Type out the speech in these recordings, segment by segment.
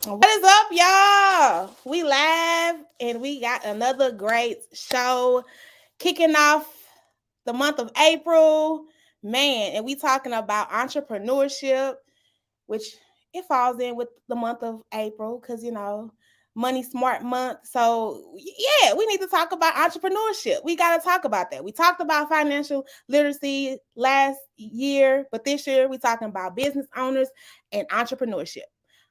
What is up, y'all? We live and we got another great show kicking off the month of April. Man, and we talking about entrepreneurship, which it falls in with the month of April because money smart month. So yeah, we need to talk about entrepreneurship. We got to talk about that. We talked about financial literacy last year, but this year we talking about business owners and entrepreneurship,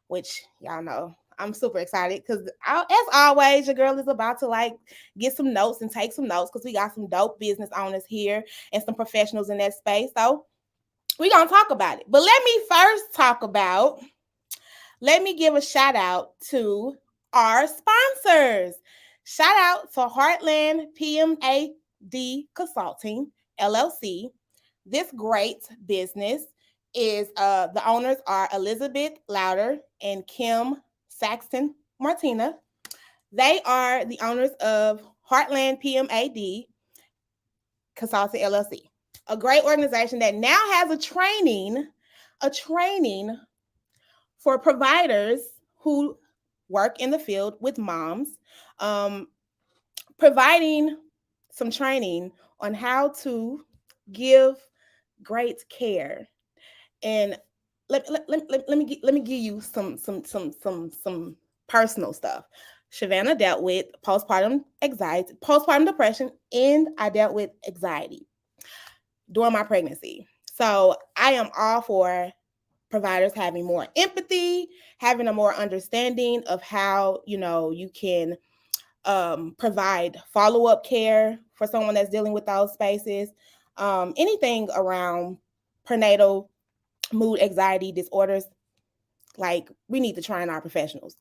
which y'all know I'm super excited because as always, your girl is about to get some notes and take some notes because we got some dope business owners here and some professionals in that space. So we're going to talk about it. But let me give a shout out to our sponsors. Shout out to Heartland PMAD Consulting, LLC. This great business is the owners are Elizabeth Louder and Kim Saxton Martina. They are the owners of Heartland PMAD Consulting, LLC, a great organization that now has a training for providers who work in the field with moms, providing some training on how to give great care. And let me give you some personal stuff. Vanna dealt with postpartum anxiety, postpartum depression, and I dealt with anxiety during my pregnancy. So I am all for providers having more empathy, having a more understanding of how, you can provide follow-up care for someone that's dealing with those spaces. Anything around prenatal mood anxiety disorders, we need to train our professionals.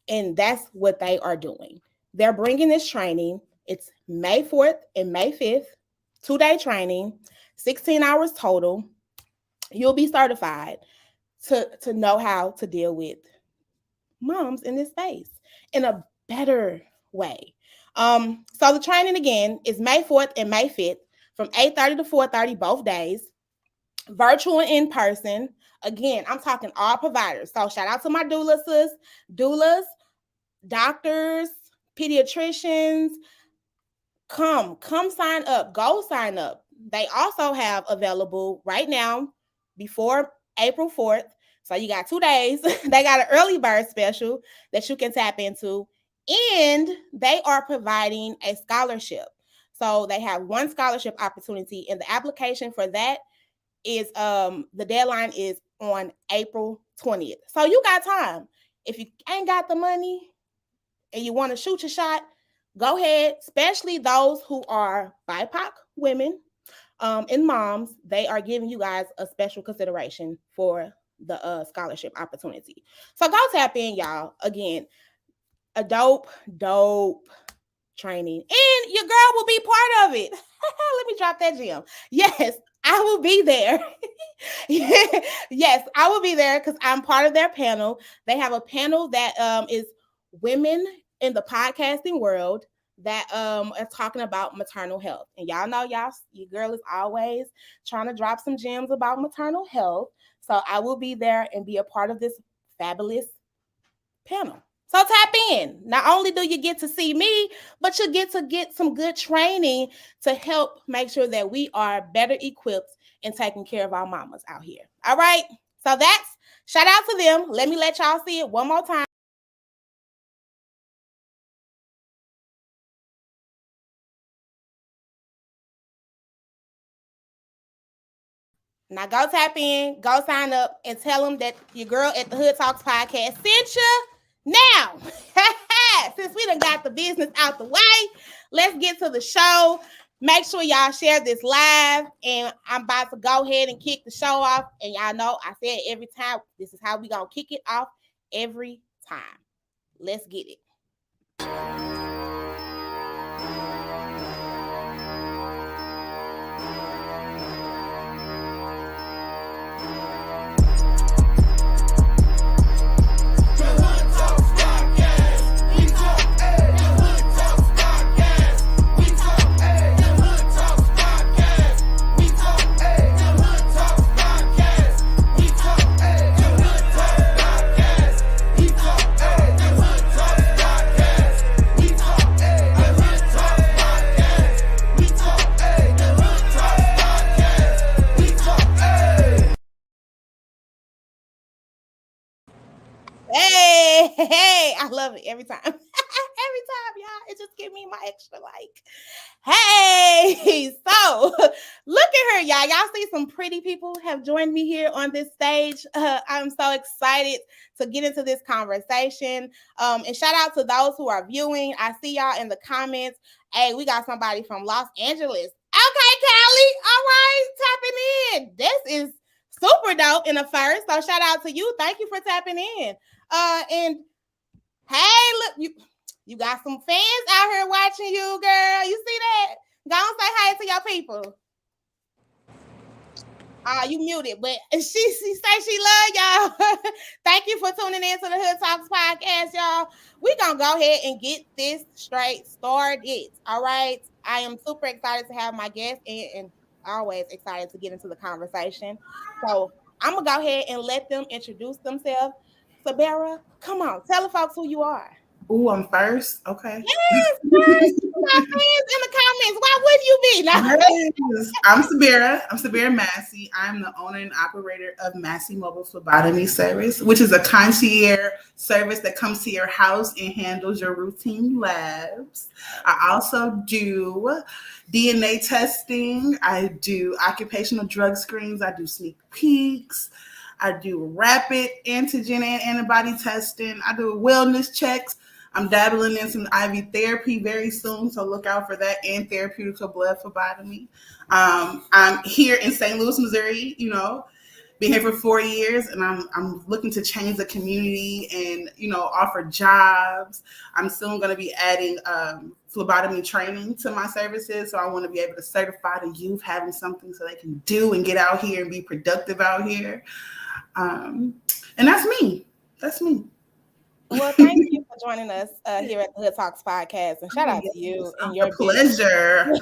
And that's what they are doing. They're bringing this training. It's May 4th and May 5th, 2-day training, 16 hours total. You'll be certified to know how to deal with moms in this space in a better way. So the training again is May 4th and May 5th from 8:30 to 4:30 both days, virtual and in person. Again, I'm talking all providers. So shout out to my doulas, doctors, pediatricians. Come sign up. Go sign up. They also have available right now before April 4th. So you got 2 days. They got an early bird special that you can tap into. And they are providing a scholarship. So they have one scholarship opportunity. And the application for that is the deadline is on April 20th. So you got time. If you ain't got the money and you want to shoot your shot, go ahead, especially those who are BIPOC women and moms. They are giving you guys a special consideration for the scholarship opportunity. So go tap in, y'all. Again, a dope training. And your girl will be part of it. Let me drop that gem. Yes, I will be there. Yes, I will be there because I'm part of their panel. They have a panel that is women in the podcasting world that are talking about maternal health. And y'all know your girl is always trying to drop some gems about maternal health. So I will be there and be a part of this fabulous panel. So tap in. Not only do you get to see me, but you get to get some good training to help make sure that we are better equipped in taking care of our mamas out here. All right. So that's shout out to them. Let me let y'all see it one more time. Now go tap in, go sign up, and tell them that your girl at the Hood Talks podcast sent you. Now, since we done got the business out the way, let's get to the show. Make sure y'all share this live, and I'm about to go ahead and kick the show off. And y'all know I said every time, this is how we gonna kick it off every time. Let's get it. Hey, I love it every time. Every time, y'all. It just give me my extra like. Hey, so look at her, y'all. Y'all see some pretty people have joined me here on this stage. I'm so excited to get into this conversation. And shout out to those who are viewing. I see y'all in the comments. Hey, we got somebody from Los Angeles. Okay, Callie. All right, tapping in. This is super dope in the first. So shout out to you. Thank you for tapping in. And hey, look, you got some fans out here watching you, girl. You see that? Go and say hi to your people. You muted, but she say she love y'all. Thank you for tuning in to the Hood Talks podcast, y'all. We gonna go ahead and get this straight started. All right. I am super excited to have my guest and always excited to get into the conversation. So I'm gonna go ahead and let them introduce themselves. Sabera, come on, tell the folks who you are. Ooh, I'm first. Okay. Yes, first. You got fans in the comments. Why wouldn't you be? Yes. I'm Sabera Massey. I'm the owner and operator of Massey Mobile Phlebotomy Service, which is a concierge service that comes to your house and handles your routine labs. I also do DNA testing. I do occupational drug screens. I do sneak peeks. I do rapid antigen and antibody testing. I do wellness checks. I'm dabbling in some IV therapy very soon, so look out for that, and therapeutical blood phlebotomy. I'm here in St. Louis, Missouri, been here for 4 years, and I'm looking to change the community and, offer jobs. I'm soon going to be adding phlebotomy training to my services, so I want to be able to certify the youth having something so they can do and get out here and be productive out here. And that's me. That's me. Well, thank you for joining us here at the Hood Talks podcast, and shout out to you and your pleasure.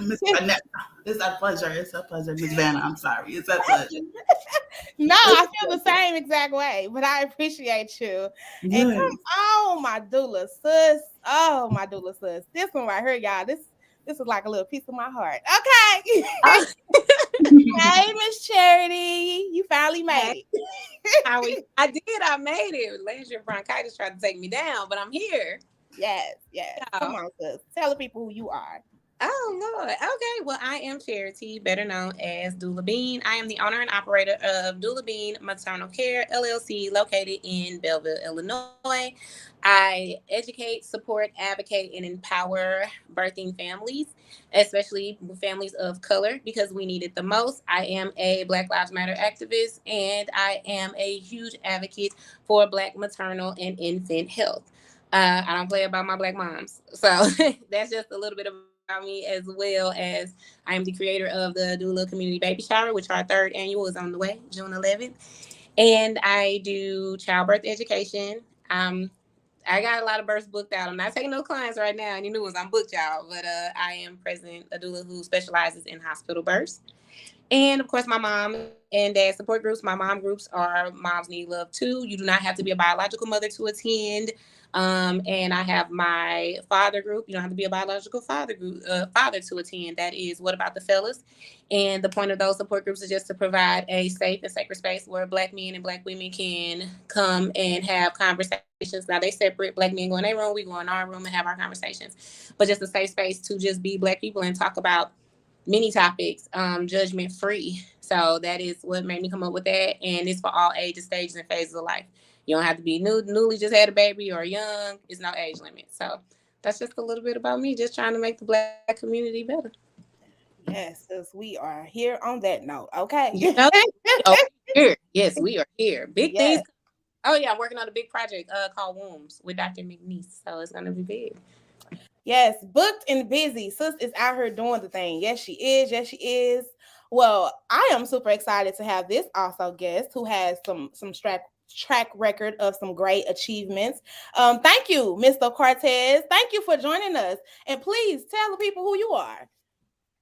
It's a pleasure. It's a pleasure, Miss Vanna. I'm sorry. It's a pleasure. No, I feel the same exact way, but I appreciate you. Good. And come on, my doula sis. Oh, my doula sis. This one right here, y'all. This is like a little piece of my heart. Okay. Hey, Miss Charity, you finally made it. I did. I made it. Last year, bronchitis tried to take me down, but I'm here. Yes. Come on, sis. Tell the people who you are. Oh, Lord. Okay. Well, I am Charity, better known as Doula Bean. I am the owner and operator of Doula Bean Maternal Care, LLC, located in Belleville, Illinois. I educate, support, advocate, and empower birthing families, especially families of color, because we need it the most. I am a Black Lives Matter activist, and I am a huge advocate for Black maternal and infant health. I don't play about my Black moms. So that's just a little bit about me, as well as I am the creator of the Doula Community Baby Shower, which our third annual is on the way, June 11th. And I do childbirth education. I got a lot of births booked out. I'm not taking no clients right now. Any new ones, I'm booked, y'all. But I am president, a doula who specializes in hospital births. And, of course, my mom and dad support groups. My mom groups are Moms Need Love Too. You do not have to be a biological mother to attend. And I have my father group. You don't have to be a biological father to attend. That is What About the Fellas? And the point of those support groups is just to provide a safe and sacred space where Black men and Black women can come and have conversations. Now, they separate. Black men go in their room, we go in our room and have our conversations. But just a safe space to just be Black people and talk about many topics, judgment free. So that is what made me come up with that. And it's for all ages, stages, and phases of life. You don't have to be newly just had a baby or young. It's no age limit. So that's just a little bit about me, just trying to make the Black community better. Yes, sis, we are here on that note. Okay. Here. Yes, we are here. Big things. Oh, yeah, I'm working on a big project called Wombs with Dr. McNeese. So it's going to be big. Yes, booked and busy. Sis is out here doing the thing. Yes, she is. Yes, she is. Well, I am super excited to have this also guest who has some track record of some great achievements. Thank you, Mr. Cortez. Thank you for joining us. And please tell the people who you are.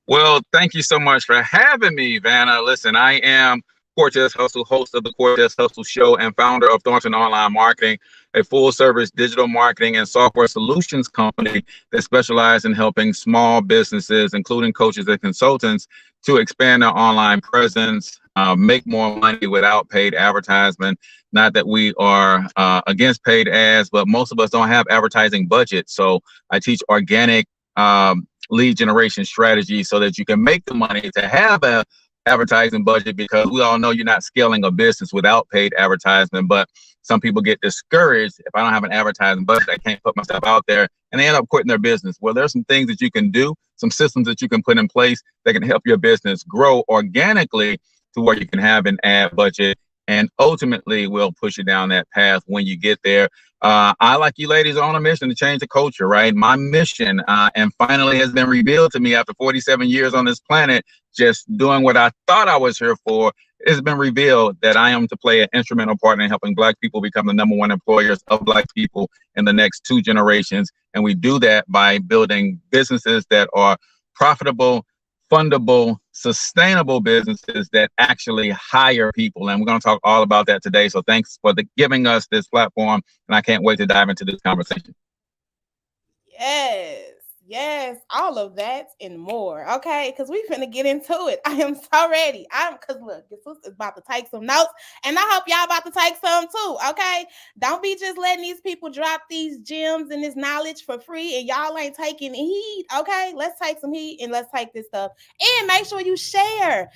Well, thank you so much for having me, Vanna. Listen, I am Cortez Hustle, host of the Cortez Hustle Show and founder of Thornton Online Marketing, a full-service digital marketing and software solutions company that specializes in helping small businesses, including coaches and consultants, to expand their online presence, make more money without paid advertisement. Not that we are against paid ads, but most of us don't have advertising budget. So I teach organic lead generation strategy so that you can make the money to have a advertising budget, because we all know you're not scaling a business without paid advertisement. But some people get discouraged. If I don't have an advertising budget, I can't put myself out there, and they end up quitting their business. Well, there's some things that you can do, some systems that you can put in place that can help your business grow organically to where you can have an ad budget, and ultimately will push you down that path when you get there. I, like you ladies, are on a mission to change the culture, right? My mission, and finally has been revealed to me after 47 years on this planet, just doing what I thought I was here for. It's been revealed that I am to play an instrumental part in helping Black people become the #1 employers of Black people in the next 2 generations. And we do that by building businesses that are profitable, fundable, sustainable businesses that actually hire people. And we're going to talk all about that today. So thanks for giving us this platform. And I can't wait to dive into this conversation. Yes, all of that and more. Okay, because we're finna get into it. I am so ready. Because look, this is about to take some notes, and I hope y'all about to take some too. Okay, don't be just letting these people drop these gems and this knowledge for free, and y'all ain't taking heed. Okay, let's take some heed and let's take this stuff, and make sure you share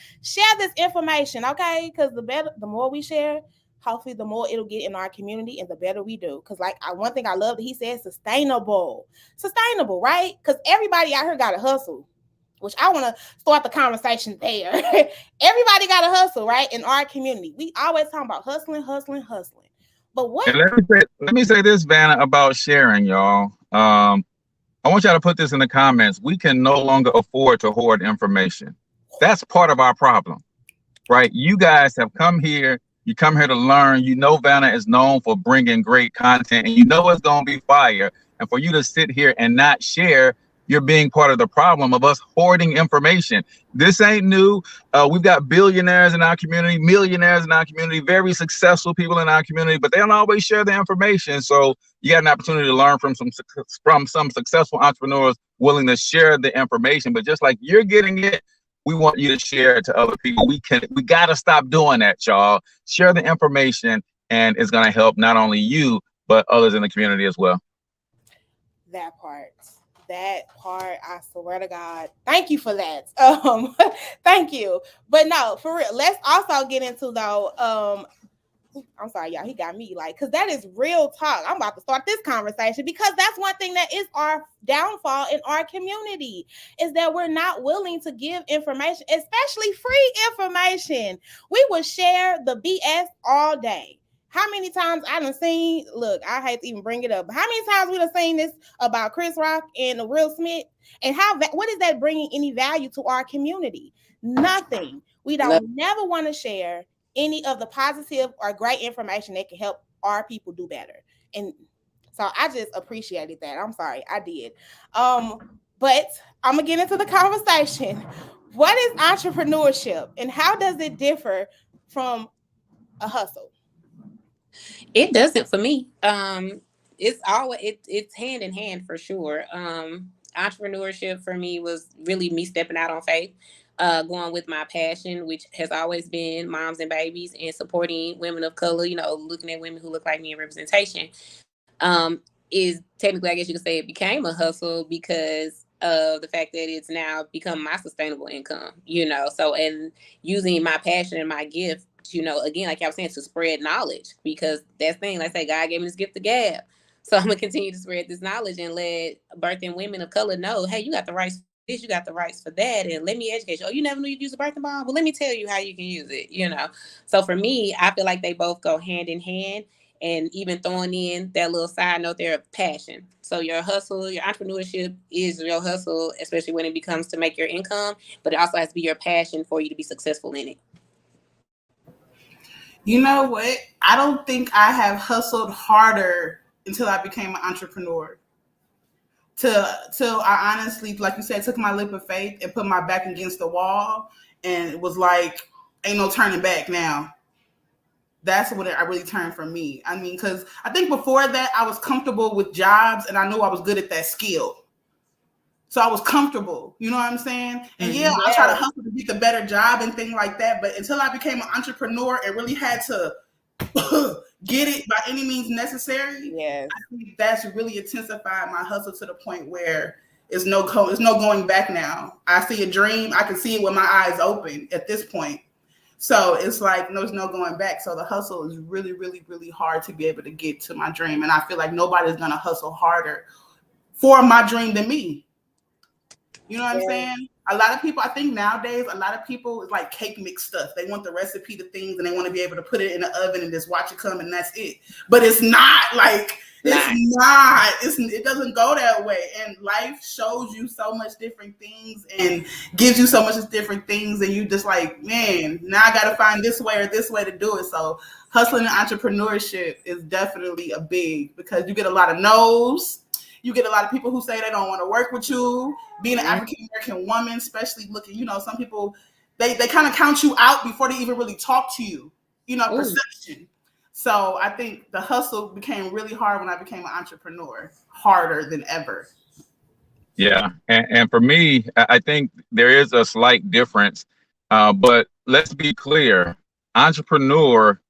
this information. Okay, because the more we share, hopefully the more it'll get in our community and the better we do. Because one thing I love that he said, sustainable, right? Because everybody out here got to hustle, which I want to start the conversation there. Everybody got to hustle, right? In our community, we always talk about hustling. But what? And let me say this, Vanna, about sharing, y'all. I want y'all to put this in the comments. We can no longer afford to hoard information. That's part of our problem, right? You guys have come here. You come here to learn. You know Vanna is known for bringing great content, and you know it's going to be fire. And for you to sit here and not share, you're being part of the problem of us hoarding information. This ain't new. We've got billionaires in our community, millionaires in our community, very successful people in our community, but they don't always share the information. So you got an opportunity to learn from some successful entrepreneurs willing to share the information. But just like you're getting it, we want you to share it to other people. We got to stop doing that, y'all. Share the information, and it's going to help not only you, but others in the community as well. That part, I swear to God. Thank you for that. Thank you. But no, for real, let's also get into though, I'm sorry, y'all. He got me because that is real talk. I'm about to start this conversation because that's one thing that is our downfall in our community is that we're not willing to give information, especially free information. We will share the BS all day. How many times I done seen, look, I hate to even bring it up, but how many times we done seen this about Chris Rock and Will Smith, and what is that bringing any value to our community? Nothing. We don't never want to share any of the positive or great information that can help our people do better. And so I just appreciated that. I'm sorry, I did. But I'm gonna get into the conversation. What is entrepreneurship and how does it differ from a hustle? It doesn't for me. It's hand in hand for sure. Entrepreneurship for me was really me stepping out on faith. Going with my passion, which has always been moms and babies and supporting women of color, looking at women who look like me in representation, is technically, I guess you could say it became a hustle because of the fact that it's now become my sustainable income, so, and using my passion and my gift, again, like I was saying, to spread knowledge, because that's the thing, like I say, God gave me this gift to gab. So I'm going to continue to spread this knowledge and let birthing women of color know, hey, you got the rights you got the rights for that, and let me educate you. Oh, you never knew you'd use a birthing bomb? Well, let me tell you how you can use it, So for me, I feel like they both go hand in hand, and even throwing in that little side note there of passion. So your hustle, your entrepreneurship is your hustle, especially when it becomes to make your income, but it also has to be your passion for you to be successful in it. You know what? I don't think I have hustled harder until I became an entrepreneur. Till I honestly, like you said, took my leap of faith and put my back against the wall, and it was like, ain't no turning back now. That's when I really turned for me. I mean, because I think before that, I was comfortable with jobs, and I knew I was good at that skill. So I was comfortable, you know what I'm saying? And yeah, I try to hustle to get the better job and things like that. But until I became an entrepreneur and really had to get it by any means necessary, I think that's really intensified my hustle to the point where it's no going back now. I see a dream, I can see it with my eyes open at this point. So it's like there's no going back. So the hustle is really, really, really hard to be able to get to my dream. And I feel like nobody's gonna hustle harder for my dream than me. You know what I'm saying? A lot of people, I think nowadays, a lot of people is like cake mix stuff. They want the recipe to things and they want to be able to put it in the oven and just watch it come and that's it. But it's not like, it doesn't go that way. And life shows you so much different things and gives you so much different things. And you just like, man, now I got to find this way or this way to do it. So hustling and entrepreneurship is definitely a big, because you get a lot of no's. You get a lot of people who say they don't want to work with you. Being an African-American woman, especially looking, some people, they kind of count you out before they even really talk to you, perception. So I think the hustle became really hard when I became an entrepreneur, harder than ever. Yeah. And for me, I think there is a slight difference, but let's be clear. Entrepreneur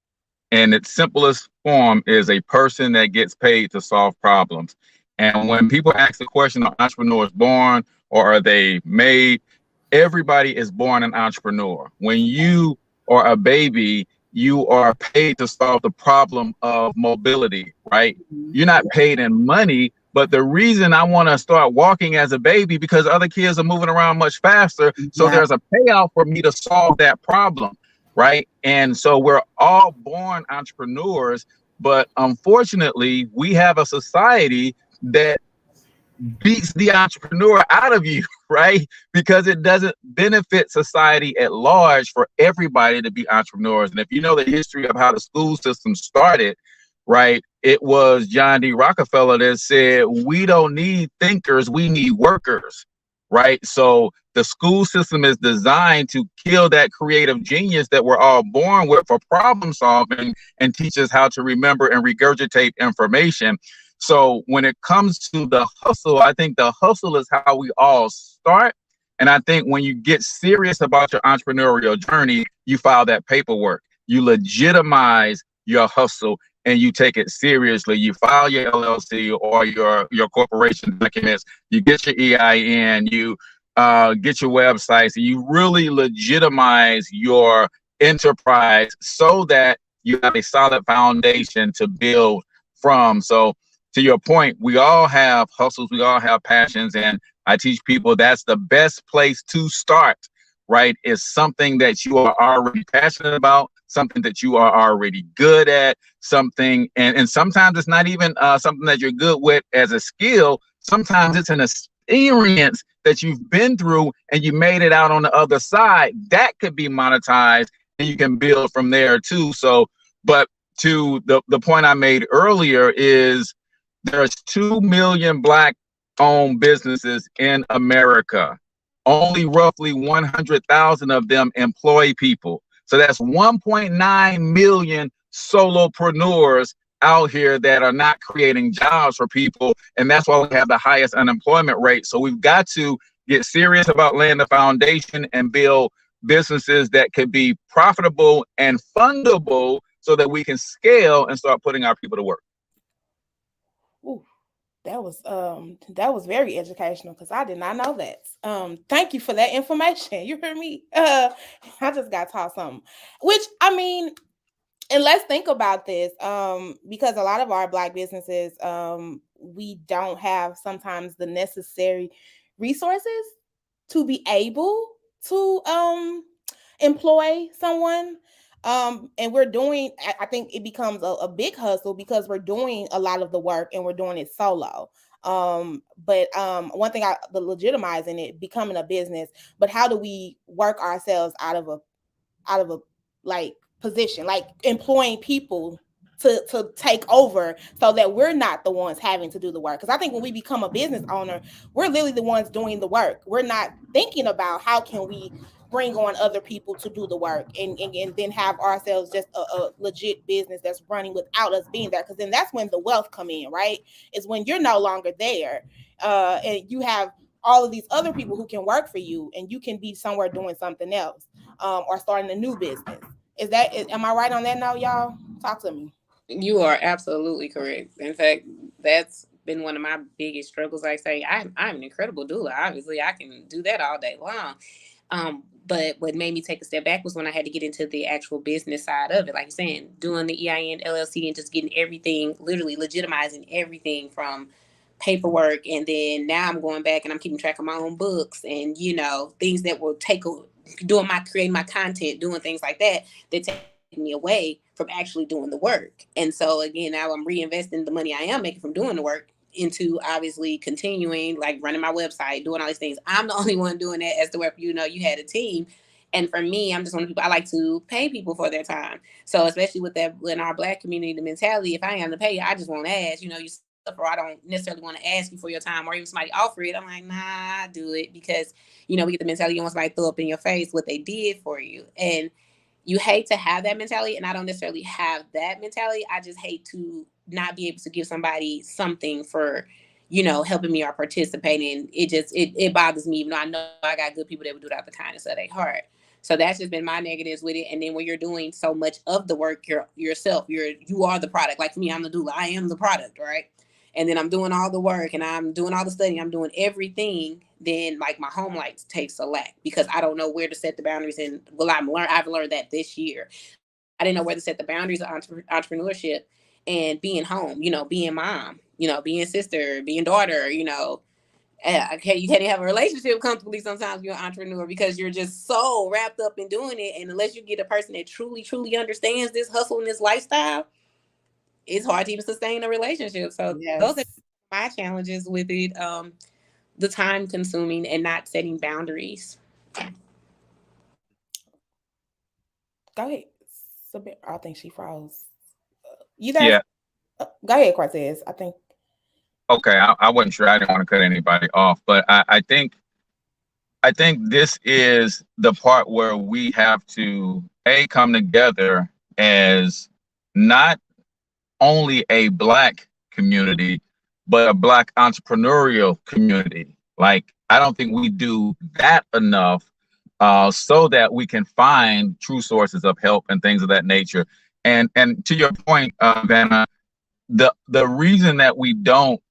in its simplest form is a person that gets paid to solve problems. And when people ask the question, are entrepreneurs born or are they made? Everybody is born an entrepreneur. When you are a baby, you are paid to solve the problem of mobility, right? You're not paid in money, but the reason I want to start walking as a baby because other kids are moving around much faster. So there's a payout for me to solve that problem, right? And so we're all born entrepreneurs, but unfortunately, we have a society that beats the entrepreneur out of you, right? Because it doesn't benefit society at large for everybody to be entrepreneurs. And if you know the history of how the school system started, right, it was John D. Rockefeller that said, we don't need thinkers, we need workers, right? So the school system is designed to kill that creative genius that we're all born with for problem solving and teach us how to remember and regurgitate information. So when it comes to the hustle, I think the hustle is how we all start. And I think when you get serious about your entrepreneurial journey, you file that paperwork, you legitimize your hustle and you take it seriously. You file your LLC or your corporation documents, you get your EIN, you get your websites, and you really legitimize your enterprise so that you have a solid foundation to build from. So to your point, we all have hustles, we all have passions, and I teach people that's the best place to start, right? Is something that you are already passionate about, something that you are already good at, something, and sometimes it's not even something that you're good with as a skill. Sometimes it's an experience that you've been through and you made it out on the other side. That could be monetized and you can build from there too. So, but to the point I made earlier is, there's 2 million Black-owned businesses in America. Only roughly 100,000 of them employ people. So that's 1.9 million solopreneurs out here that are not creating jobs for people. And that's why we have the highest unemployment rate. So we've got to get serious about laying the foundation and build businesses that can be profitable and fundable so that we can scale and start putting our people to work. Ooh, that was very educational because I did not know that. Thank you for that information. You heard me? I just got taught something. Which, I mean, and let's think about this, because a lot of our Black businesses, we don't have sometimes the necessary resources to be able to employ someone. And we're doing, I think it becomes a big hustle because we're doing a lot of the work and we're doing it solo. But one thing, the legitimizing it, becoming a business, but how do we work ourselves out of a like position, like employing people to take over so that we're not the ones having to do the work? Because I think when we become a business owner, we're literally the ones doing the work. We're not thinking about how can we bring on other people to do the work and then have ourselves just a legit business that's running without us being there. Because then that's when the wealth come in, right? Is when you're no longer there, and you have all of these other people who can work for you, and you can be somewhere doing something else, or starting a new business. Am I right on that note, y'all? Talk to me. You are absolutely correct. In fact, that's been one of my biggest struggles. Like I say, I'm an incredible doula. Obviously, I can do that all day long. But what made me take a step back was when I had to get into the actual business side of it. Like you're saying, doing the EIN, LLC, and just getting everything, literally legitimizing everything from paperwork. And then now I'm going back and I'm keeping track of my own books and, things that will creating my content, doing things like that take me away from actually doing the work. And so again, now I'm reinvesting the money I am making from doing the work into obviously continuing, like running my website, doing all these things. I'm the only one doing that as the web, you had a team. And for me, I'm just one of the people, I like to pay people for their time. So especially with that, in our Black community, the mentality, if I am to pay you, I just won't ask, you suffer. I don't necessarily want to ask you for your time, or even somebody offer it. I'm like, nah, I do it because, we get the mentality, you want somebody to throw up in your face what they did for you. And you hate to have that mentality, and I don't necessarily have that mentality. I just hate to not be able to give somebody something for, helping me or participating. It bothers me, even though I know I got good people that would do it out the kindness of their heart. So that's just been my negatives with it. And then when you're doing so much of the work yourself, you are the product. Like for me, I'm the doula. I am the product, right? And then I'm doing all the work and I'm doing all the studying. I'm doing everything. Then like my home life takes a lack because I don't know where to set the boundaries. And I've learned that this year. I didn't know where to set the boundaries of entrepreneurship and being home, being mom, being sister, being daughter, you can't even have a relationship comfortably sometimes when you're an entrepreneur because you're just so wrapped up in doing it. And unless you get a person that truly, truly understands this hustle and this lifestyle, it's hard to even sustain a relationship. So those are my challenges with it. The time consuming and not setting boundaries. Go ahead. I think she froze. You guys? Yeah. Go ahead, Cortez. I think. Okay, I wasn't sure. I didn't want to cut anybody off, but I think this is the part where we have to come together as not only a Black community, but a Black entrepreneurial community. Like, I don't think we do that enough so that we can find true sources of help and things of that nature. And to your point, Vanna, the reason that we don't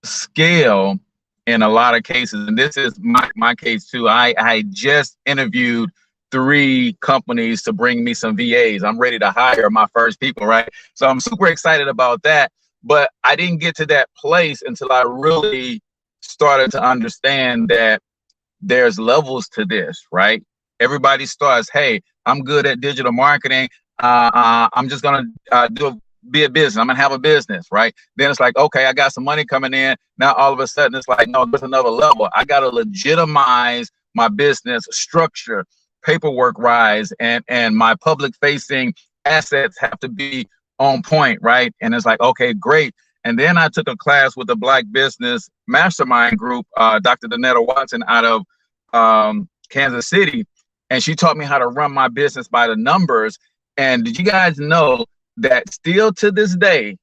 scale in a lot of cases, and this is my case too, I just interviewed 3 companies to bring me some VAs. I'm ready to hire my first people, right? So I'm super excited about that. But I didn't get to that place until I really started to understand that there's levels to this, right? Everybody starts, hey, I'm good at digital marketing. I'm just going to be a business. I'm going to have a business, right? Then it's like, okay, I got some money coming in. Now, all of a sudden, it's like, no, there's another level. I got to legitimize my business structure, paperwork rise, and my public facing assets have to be on point, right? And it's like, okay, great. And then I took a class with the Black Business Mastermind Group, Dr. Danetta Watson out of Kansas City. And she taught me how to run my business by the numbers. And did you guys know that still to this day,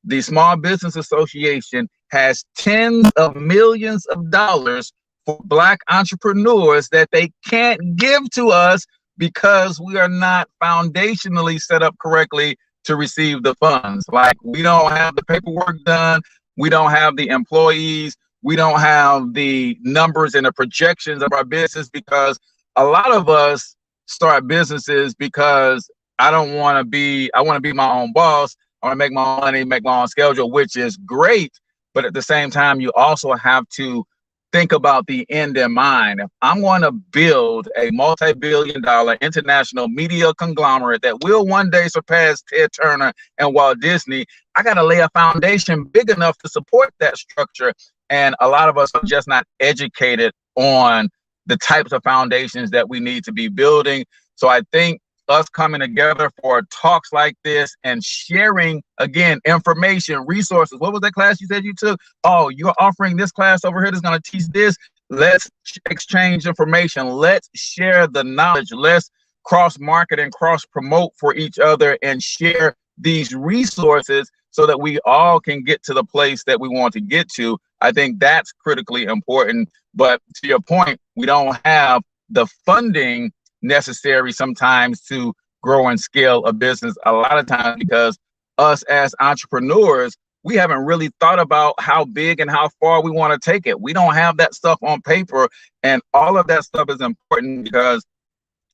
the Small Business Association has tens of millions of dollars for Black entrepreneurs that they can't give to us because we are not foundationally set up correctly to receive the funds. Like, we don't have the paperwork done. We don't have the employees. We don't have the numbers and the projections of our business, because a lot of us start businesses because I want to be my own boss. I want to make my own money, make my own schedule, which is great. But at the same time, you also have to think about the end in mind. If I'm going to build a multi-billion-dollar international media conglomerate that will one day surpass Ted Turner and Walt Disney, I got to lay a foundation big enough to support that structure. And a lot of us are just not educated on the types of foundations that we need to be building. So I think us coming together for talks like this and sharing, again, information, resources. What was that class you said you took? Oh, you're offering this class over here that's going to teach this. Let's exchange information. Let's share the knowledge. Let's cross market and cross promote for each other and share these resources, so that we all can get to the place that we want to get to. I think that's critically important. But to your point, we don't have the funding necessary sometimes to grow and scale a business a lot of times because us as entrepreneurs, we haven't really thought about how big and how far we want to take it. We don't have that stuff on paper, and all of that stuff is important because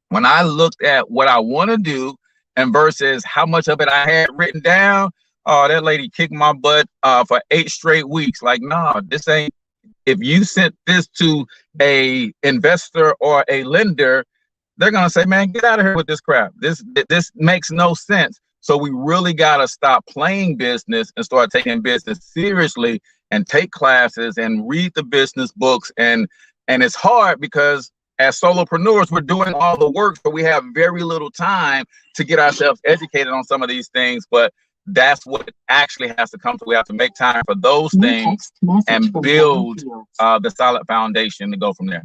when I looked at what I want to do and versus how much of it I had written down, oh, that lady kicked my butt for 8 straight weeks. Like, no, this ain't. If you sent this to a investor or a lender, they're gonna say, man, get out of here with this crap. This makes no sense. So we really gotta stop playing business and start taking business seriously and take classes and read the business books. And it's hard because as solopreneurs, we're doing all the work, but we have very little time to get ourselves educated on some of these things. But that's what actually has to come to. We have to make time for those things and build the solid foundation to go from there.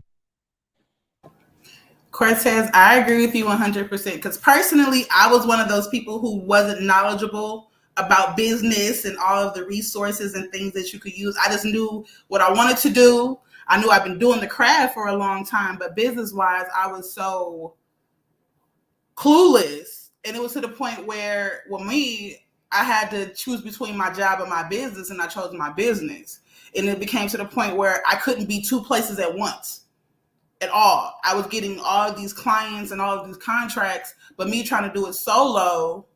Cortez, I agree with you 100% because personally, I was one of those people who wasn't knowledgeable about business and all of the resources and things that you could use. I just knew what I wanted to do. I knew I've been doing the craft for a long time, but business-wise, I was so clueless. And it was to the point where, with me, I had to choose between my job and my business, and I chose my business. And it became to the point where I couldn't be 2 places at once. At all. I was getting all of these clients and all of these contracts, but me trying to do it solo,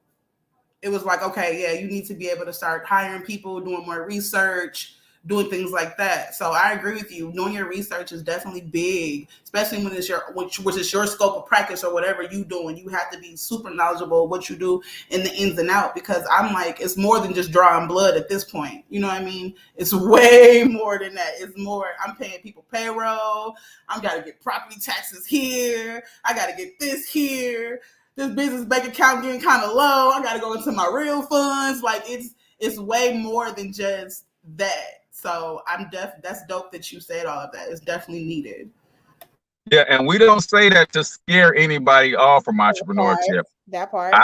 it was like, okay, yeah, you need to be able to start hiring people, doing more research, doing things like that. So I agree with you. Knowing your research is definitely big, especially when it's which is your scope of practice or whatever you doing. You have to be super knowledgeable of what you do in the ins and out, because I'm like, it's more than just drawing blood at this point. You know what I mean? It's way more than that. It's more, I'm paying people payroll. I got to get property taxes here. I got to get this here. This business bank account getting kind of low. I got to go into my real funds. Like it's way more than just that. So that's dope that you said all of that. It's definitely needed. Yeah, and we don't say that to scare anybody off from entrepreneurship. That part.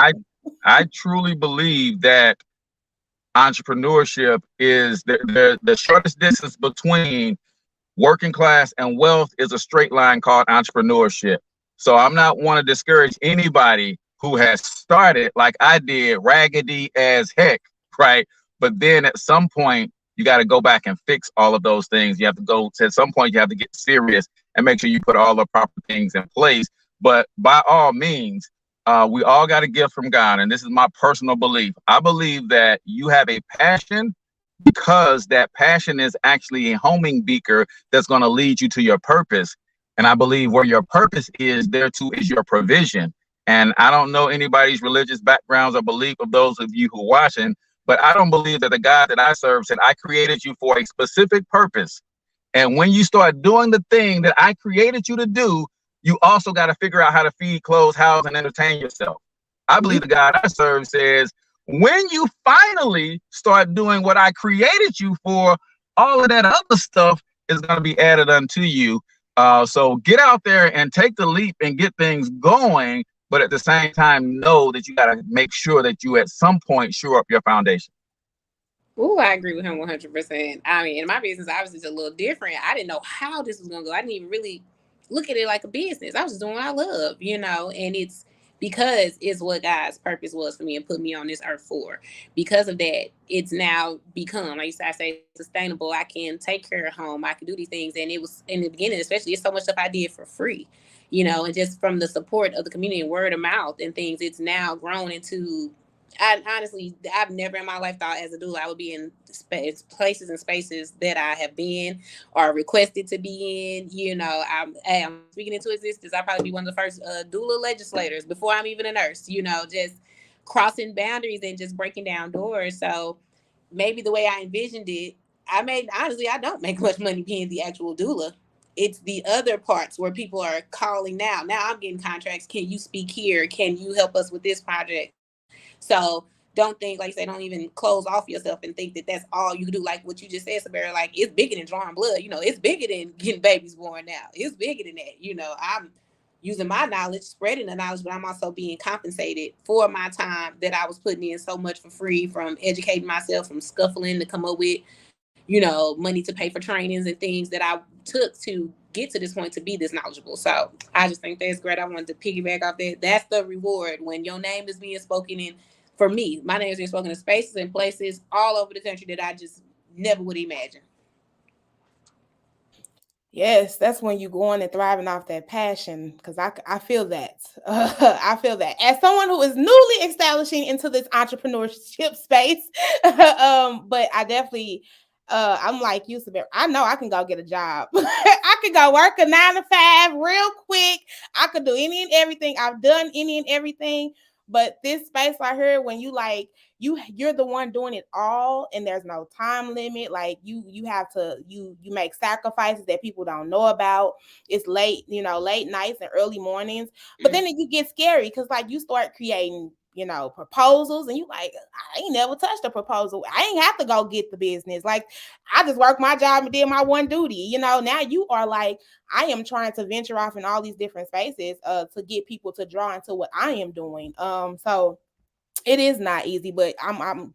I truly believe that entrepreneurship is the shortest distance between working class and wealth is a straight line called entrepreneurship. So I'm not want to discourage anybody who has started like I did, raggedy as heck, right? But then at some point, you got to go back and fix all of those things. You have to go to, at some point, you have to get serious and make sure you put all the proper things in place. But by all means, we all got a gift from God. And this is my personal belief. I believe that you have a passion because that passion is actually a homing beaker that's going to lead you to your purpose. And I believe where your purpose is, there too is your provision. And I don't know anybody's religious backgrounds or belief of those of you who are watching, but I don't believe that the God that I serve said, I created you for a specific purpose. And when you start doing the thing that I created you to do, you also got to figure out how to feed, clothe, house, and entertain yourself. I believe the God I serve says, when you finally start doing what I created you for, all of that other stuff is going to be added unto you. So get out there and take the leap and get things going. But at the same time, know that you got to make sure that you at some point shore up your foundation. Ooh, I agree with him 100%. I mean, in my business, obviously, it's a little different. I didn't know how this was going to go. I didn't even really look at it like a business. I was just doing what I love, and it's because it's what God's purpose was for me and put me on this earth for. Because of that, it's now become, like I say, sustainable. I can take care of home. I can do these things. And it was in the beginning, especially, it's so much stuff I did for free, and just from the support of the community and word of mouth and things, it's now grown into, I've never in my life thought as a doula I would be in places and spaces that I have been or requested to be in. I'm speaking into existence. I'll probably be one of the first doula legislators before I'm even a nurse, just crossing boundaries and just breaking down doors. So maybe the way I envisioned it, I don't make much money being the actual doula. It's the other parts where people are calling now. Now I'm getting contracts. Can you speak here? Can you help us with this project? So don't think, like say, don't even close off yourself and think that that's all you do. Like what you just said, Sabera, like it's bigger than drawing blood. It's bigger than getting babies born now. It's bigger than that. using my knowledge, spreading the knowledge, but I'm also being compensated for my time that I was putting in so much for free, from educating myself, from scuffling to come up with, money to pay for trainings and things that I took to get to this point to be this knowledgeable. So I just think that's great. I wanted to piggyback off that. That's the reward when your name is being spoken in. For me, my name is being spoken in spaces and places all over the country that I just never would imagine. Yes, that's when you going and thriving off that passion, because I feel that. I feel that. As someone who is newly establishing into this entrepreneurship space, but I definitely, I'm like you, Sabir. I know I can go get a job. I could go work a 9 to 5 real quick. I could do any and everything. I've done any and everything. But this space right here, when you like, you're the one doing it all, and there's no time limit. Like you have to you make sacrifices that people don't know about. It's late, late nights and early mornings. But then you get scary because like you start creating proposals, and you like, I ain't never touched a proposal. I ain't have to go get the business. Like I just worked my job and did my one duty. Now you are like, I am trying to venture off in all these different spaces to get people to draw into what I am doing. So it is not easy, but I'm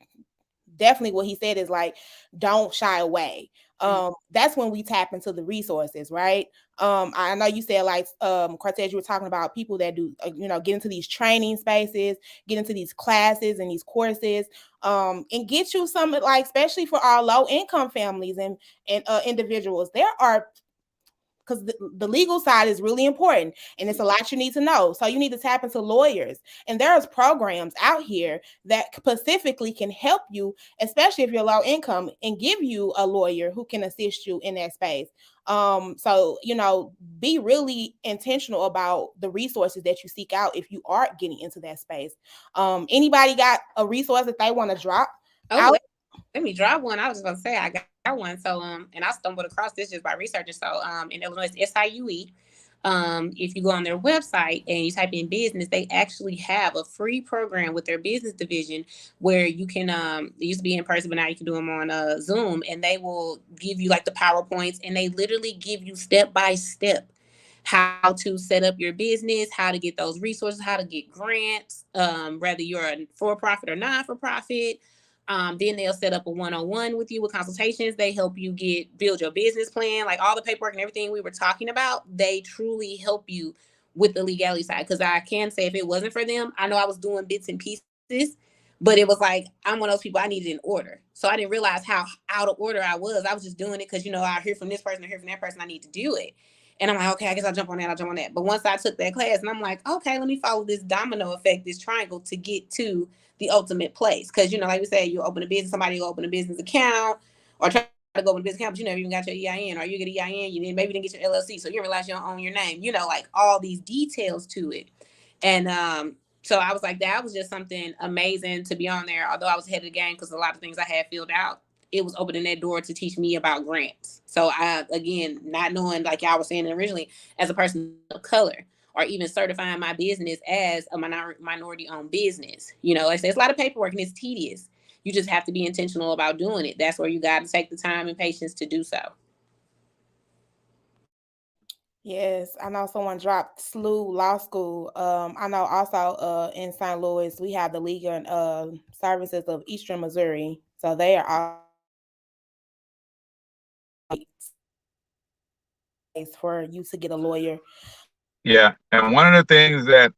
definitely, what he said is like, don't shy away. That's when we tap into the resources, right? I know you said like Cortez, you were talking about people that do get into these training spaces, get into these classes and these courses, and get you some, like, especially for our low income families and individuals. There are, because the legal side is really important, and it's a lot you need to know. So you need to tap into lawyers, and there's programs out here that specifically can help you, especially if you're low income, and give you a lawyer who can assist you in that space. So be really intentional about the resources that you seek out if you are getting into that space. Anybody got a resource that they want to drop out? Let me drop one. I was just gonna say I got one. So and I stumbled across this just by researching. So in Illinois, it's SIUE. If you go on their website and you type in business, they actually have a free program with their business division where you can it used to be in person, but now you can do them on Zoom, and they will give you like the PowerPoints, and they literally give you step by step how to set up your business, how to get those resources, how to get grants, whether you're a for-profit or non-for-profit. Then they'll set up a one-on-one with you with consultations. They help you build your business plan, like all the paperwork and everything we were talking about. They truly help you with the legality side. Because I can say, if it wasn't for them, I know I was doing bits and pieces, but it was like, I'm one of those people, I needed an order. So I didn't realize how out of order I was. I was just doing it because, I hear from this person, I hear from that person, I need to do it. And I'm like, okay, I guess I'll jump on that. But once I took that class, and I'm like, okay, let me follow this domino effect, this triangle, to get to the ultimate place. Because, like we said, you open a business, somebody will open a business account or try to go open a business account, but you never even got your EIN, or you get EIN, maybe didn't get your LLC, so you realize you don't own your name, like all these details to it. And so I was like, that was just something amazing to be on there. Although I was ahead of the game because a lot of things I had filled out, it was opening that door to teach me about grants. So I, again, not knowing, like y'all were saying originally, as a person of color, or even certifying my business as a minority-owned business. Like I said, it's a lot of paperwork and it's tedious. You just have to be intentional about doing it. That's where you got to take the time and patience to do so. Yes, I know someone dropped SLU Law School. I know also in St. Louis, we have the Legal Services of Eastern Missouri. So they are all for you to get a lawyer. Yeah, and one of the things that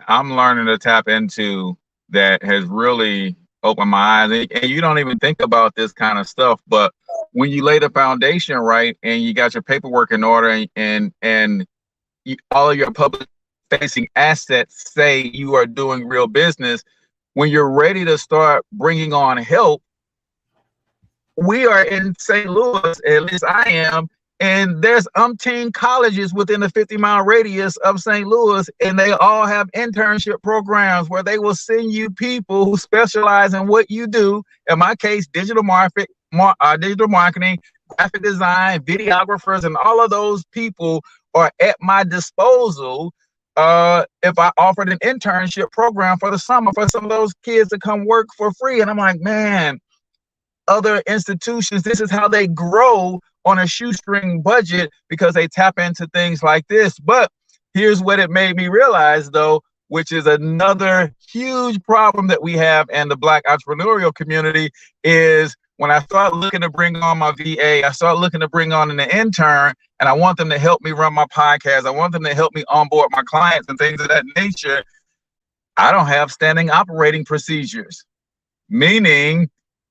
I'm learning to tap into that has really opened my eyes, and you don't even think about this kind of stuff, but when you lay the foundation right and you got your paperwork in order, and all of your public facing assets say you are doing real business, when you're ready to start bringing on help, we are in St. Louis, at least I am, and there's umpteen colleges within a 50-mile radius of St. Louis, and they all have internship programs where they will send you people who specialize in what you do. In my case, digital marketing, graphic design, videographers, and all of those people are at my disposal. If I offered an internship program for the summer for some of those kids to come work for free. And I'm like, man, other institutions, this is how they grow on a shoestring budget, because they tap into things like this. But Here's what it made me realize, though, which is another huge problem that we have in the Black entrepreneurial community, is when I start looking to bring on my VA, I start looking to bring on an intern, and I want them to help me run my podcast. I want them to help me onboard my clients and things of that nature. I don't have standing operating procedures, meaning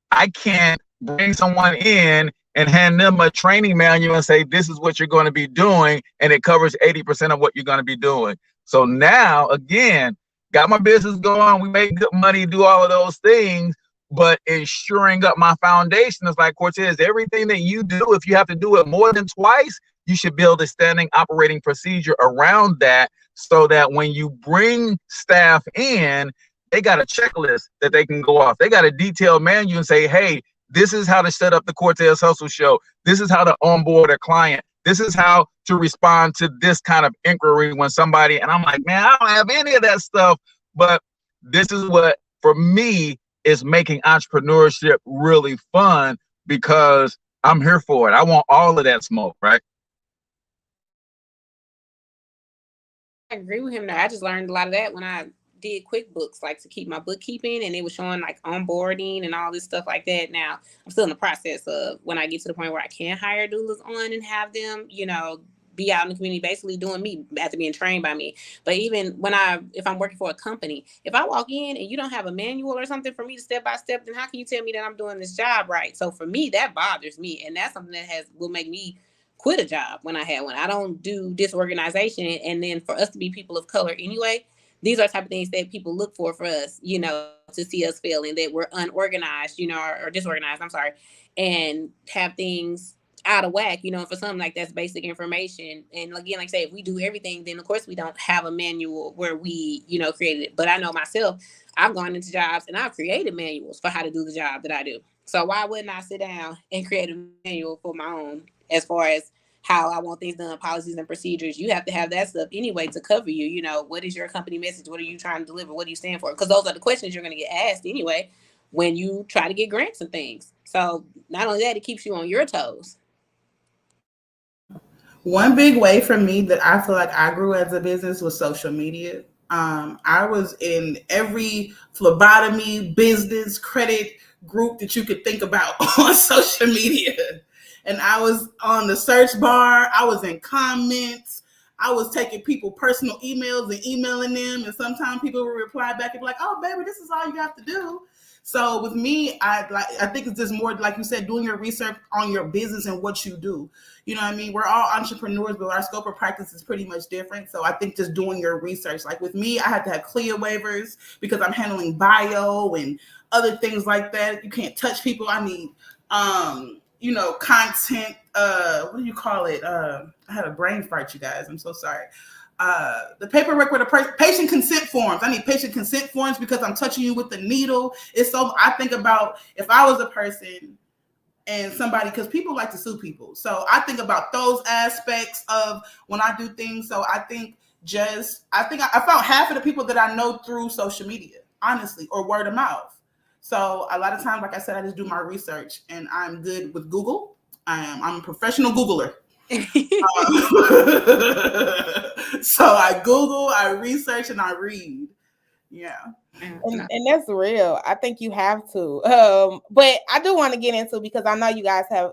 I can't bring someone in and hand them a training manual and say, this is what you're going to be doing, and it covers 80% of what you're going to be doing. So now, again, got my business going, we make good money, do all of those things, but ensuring up my foundation is like, Cortez, everything that you do, if you have to do it more than twice, you should build a standing operating procedure around that, so that when you bring staff in, they got a checklist that they can go off. They got a detailed manual and say, hey, this is how to set up the Cortez Hustle Show. This is how to onboard a client. This is how to respond to this kind of inquiry when somebody, and I'm like, man, I don't have any of that stuff. But this is what, for me, is making entrepreneurship really fun, because I'm here for it. I want all of that smoke, right? I agree with him. Now, I just learned a lot of that when I did QuickBooks, like to keep my bookkeeping, and it was showing like onboarding and all this stuff like that. Now I'm still in the process of, when I get to the point where I can hire doulas on and have them, be out in the community basically doing me after being trained by me. But even if I'm working for a company, if I walk in and you don't have a manual or something for me to step by step, then how can you tell me that I'm doing this job right? So for me, that bothers me, and that's something that will make me quit a job when I had one. I don't do disorganization. And then for us to be people of color anyway, these are the type of things that people look for us, to see us failing, that we're unorganized, or disorganized, I'm sorry, and have things out of whack, for something like that's basic information. And again, like I say, if we do everything, then of course we don't have a manual where we, created it. But I know myself, I've gone into jobs and I've created manuals for how to do the job that I do. So why wouldn't I sit down and create a manual for my own, as far as how I want things done, policies and procedures? You have to have that stuff anyway to cover you. What is your company message? What are you trying to deliver? What do you stand for? Because those are the questions you're going to get asked anyway when you try to get grants and things. So not only that, it keeps you on your toes. One big way for me that I feel like I grew as a business was social media. I was in every phlebotomy, business, credit group that you could think about on social media. And I was on the search bar. I was in comments. I was taking people personal emails and emailing them. And sometimes people would reply back and be like, oh, baby, this is all you have to do. So with me, I think it's just more, like you said, doing your research on your business and what you do. You know what I mean? We're all entrepreneurs, but our scope of practice is pretty much different. So I think just doing your research, like with me, I had to have CLIA waivers because I'm handling bio and other things like that. You can't touch people. I need, content. What do you call it? I had a brain fart, you guys. I'm so sorry. The paperwork with the patient consent forms. I need patient consent forms because I'm touching you with the needle. I think about if I was a person and somebody, because people like to sue people. So I think about those aspects of when I do things. So I found half of the people that I know through social media, honestly, or word of mouth. So a lot of times, like I said, I just do my research, and I'm good with Google. I'm a professional Googler. So I Google, I research, and I read. Yeah. And that's real. I think you have to. But I do want to get into, because I know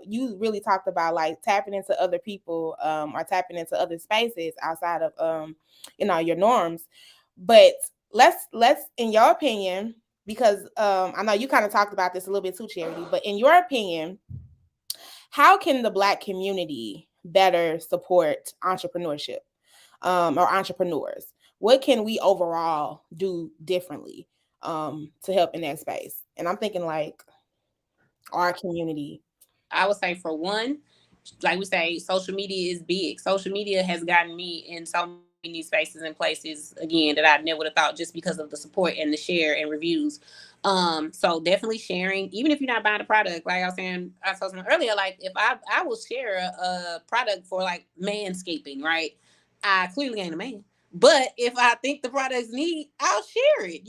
you really talked about like tapping into other people, or tapping into other spaces outside of your norms. But let's in your opinion, because I know you kind of talked about this a little bit too, Charity, but in your opinion, how can the Black community better support entrepreneurship, or entrepreneurs? What can we overall do differently to help in that space? And I'm thinking like our community. I would say, for one, like we say, social media is big. Social media has gotten me in so many spaces and places, again, that I never would have thought, just because of the support and the share and reviews. So definitely sharing, even if you're not buying a product. Like I was told someone earlier, like if I will share a product for like manscaping, right? I clearly ain't a man. But if I think the product's neat, I'll share it.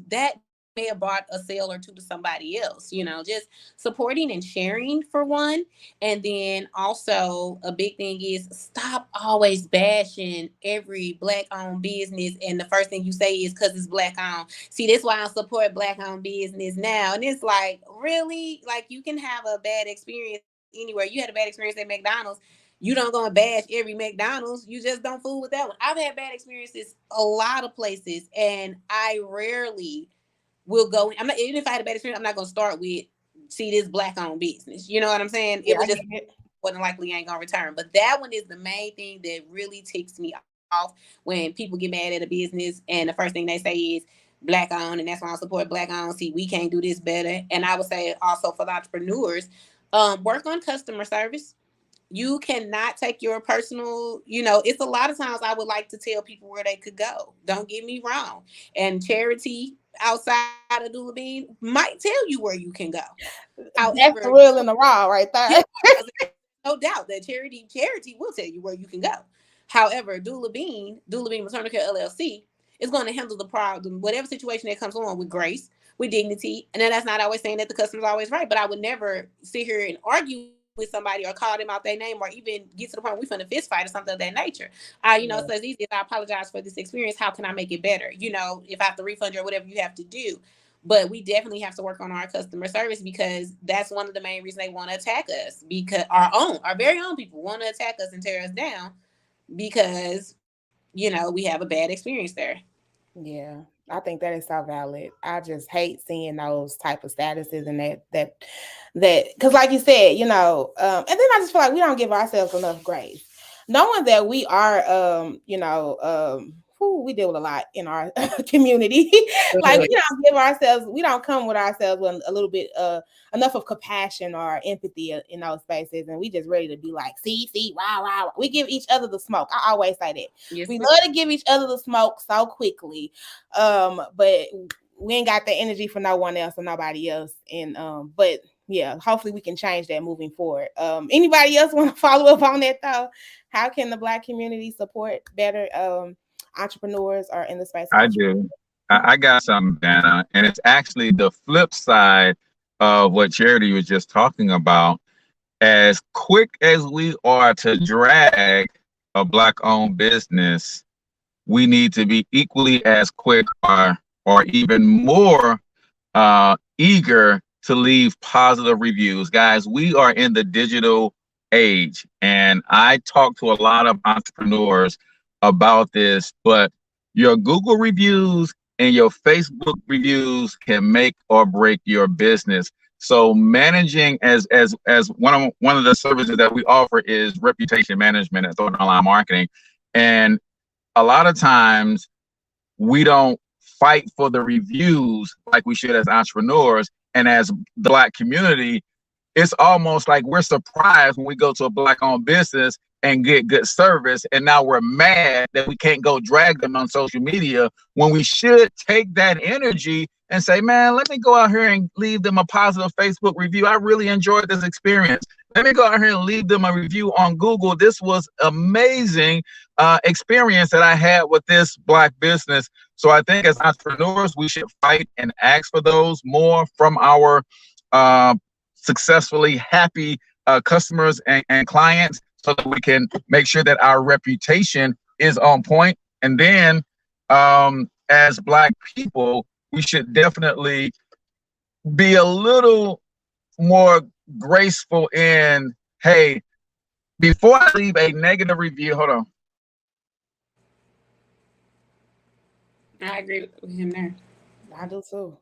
That may have brought a sale or two to somebody else, just supporting and sharing for one. And then also a big thing is stop always bashing every black owned business. And the first thing you say is because it's black owned. See, that's why I support black owned business now. And it's like, really? Like, you can have a bad experience anywhere. You had a bad experience at McDonald's. You don't go and bash every McDonald's. You just don't fool with that one. I've had bad experiences a lot of places, and I rarely will go. I'm not, even if I had a bad experience, I'm not gonna start with, see, this black owned business. You know what I'm saying? Yeah, It was just more than likely ain't gonna return. But that one is the main thing that really ticks me off when people get mad at a business and the first thing they say is black owned, and that's why I support black owned. See, we can't do this better. And I would say also for the entrepreneurs, work on customer service. You cannot take your personal, it's a lot of times I would like to tell people where they could go. Don't get me wrong. And Charity outside of Dula Bean might tell you where you can go. However, that's the real in the raw right there. Yeah, no doubt that charity will tell you where you can go. However, Dula Bean Maternal Care LLC is going to handle the problem, whatever situation that comes on, with grace, with dignity. And then that's not always saying that the customer's always right, but I would never sit here and argue with somebody or call them out their name or even get to the point where we finna fist fight or something of that nature. So it's easy as, I apologize for this experience. How can I make it better? If I have to refund you or whatever you have to do. But we definitely have to work on our customer service, because that's one of the main reasons they want to attack us, because our very own people want to attack us and tear us down because, we have a bad experience there. Yeah, I think that is so valid. I just hate seeing those type of statuses and that because like you said, and then I just feel like we don't give ourselves enough grace, knowing that we are, we deal with a lot in our community. Like, we don't come with ourselves with a little bit enough of compassion or empathy in those spaces, and we just ready to be like, see, wow. We give each other the smoke. I always say that. Yes, we love to give each other the smoke so quickly, but we ain't got the energy for no one else or nobody else. And but yeah, hopefully we can change that moving forward. Anybody else want to follow up on that though? How can the Black community support better entrepreneurs or in the space? I do. I got something, Vanna, and it's actually the flip side of what Charity was just talking about. As quick as we are to drag a Black-owned business, we need to be equally as quick or even more eager to leave positive reviews. Guys, we are in the digital age, and I talk to a lot of entrepreneurs about this, but your Google reviews and your Facebook reviews can make or break your business. So managing as one of the services that we offer is reputation management at Thornton Online Marketing. And a lot of times we don't fight for the reviews like we should as entrepreneurs. And as the Black community, it's almost like we're surprised when we go to a Black-owned business and get good service, and now we're mad that we can't go drag them on social media, when we should take that energy and say, man, let me go out here and leave them a positive Facebook review. I really enjoyed this experience. Let me go out here and leave them a review on Google. This was amazing experience that I had with this Black business. So I think as entrepreneurs, we should fight and ask for those more from our successfully happy customers and clients, so that we can make sure that our reputation is on point. And then as Black people, we should definitely be a little more graceful in, hey, before I leave a negative review, hold on. I agree with him there. I do too.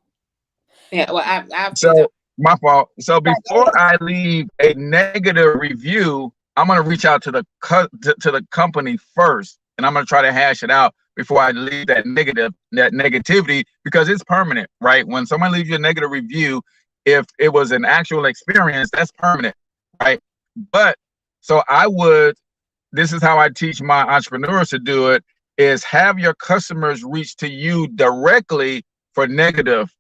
Yeah, well, I've so my fault. So before I leave a negative review, I'm gonna reach out to the company first, and I'm gonna try to hash it out before I leave that negativity, because it's permanent, right? When someone leaves you a negative review, if it was an actual experience, that's permanent, right? But so this is how I teach my entrepreneurs to do it, is have your customers reach to you directly for negative,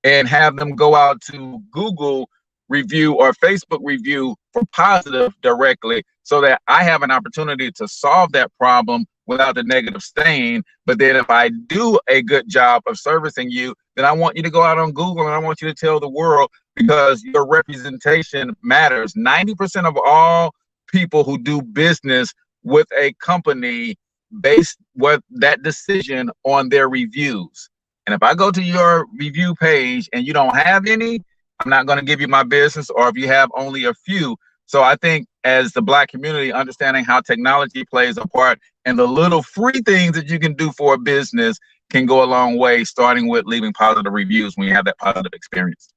and have them go out to Google review or Facebook review for positive directly, so that I have an opportunity to solve that problem without the negative stain. But then if I do a good job of servicing you, then I want you to go out on Google and I want you to tell the world, because your representation matters. 90% of all people who do business with a company base what that decision on their reviews. And if I go to your review page and you don't have any, I'm not going to give you my business, or if you have only a few. So I think as the Black community, understanding how technology plays a part and the little free things that you can do for a business can go a long way, starting with leaving positive reviews when you have that positive experience.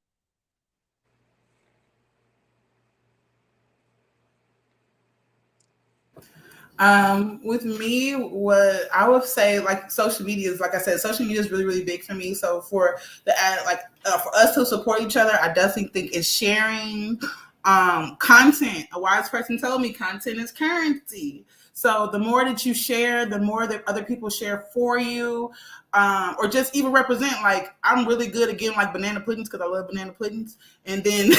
With me, what I would say, like social media is, like I said, social media is really, really big for me. So for the ad, for us to support each other, I definitely think it's sharing content. A wise person told me content is currency. So the more that you share, the more that other people share for you, or just even represent. Like I'm really good at getting like banana puddings because I love banana puddings, and then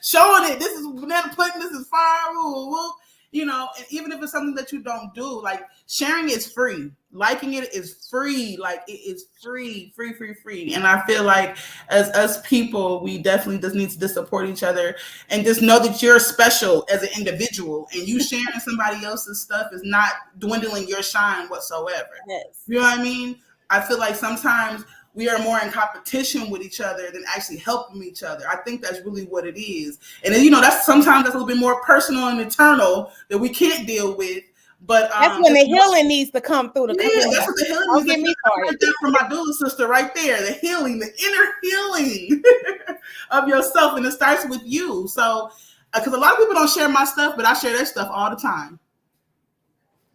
showing it. This is banana pudding. This is fire. Woo, woo. You know, and even if it's something that you don't do, like sharing is free. Liking it is free. Like it is free. And I feel like as us people, we definitely just need to just support each other and just know that you're special as an individual, and you sharing somebody else's stuff is not dwindling your shine whatsoever. Yes. You know what I mean? I feel like sometimes we are more in competition with each other than actually helping each other. I think that's really what it is. And then, you know, that's a little bit more personal and internal that we can't deal with. But that's when the healing needs to come through the community. That's what the healing Don't get me started. That from my doula sister right there. The healing, the inner healing of yourself. And it starts with you. So, because a lot of people don't share my stuff, but I share their stuff all the time.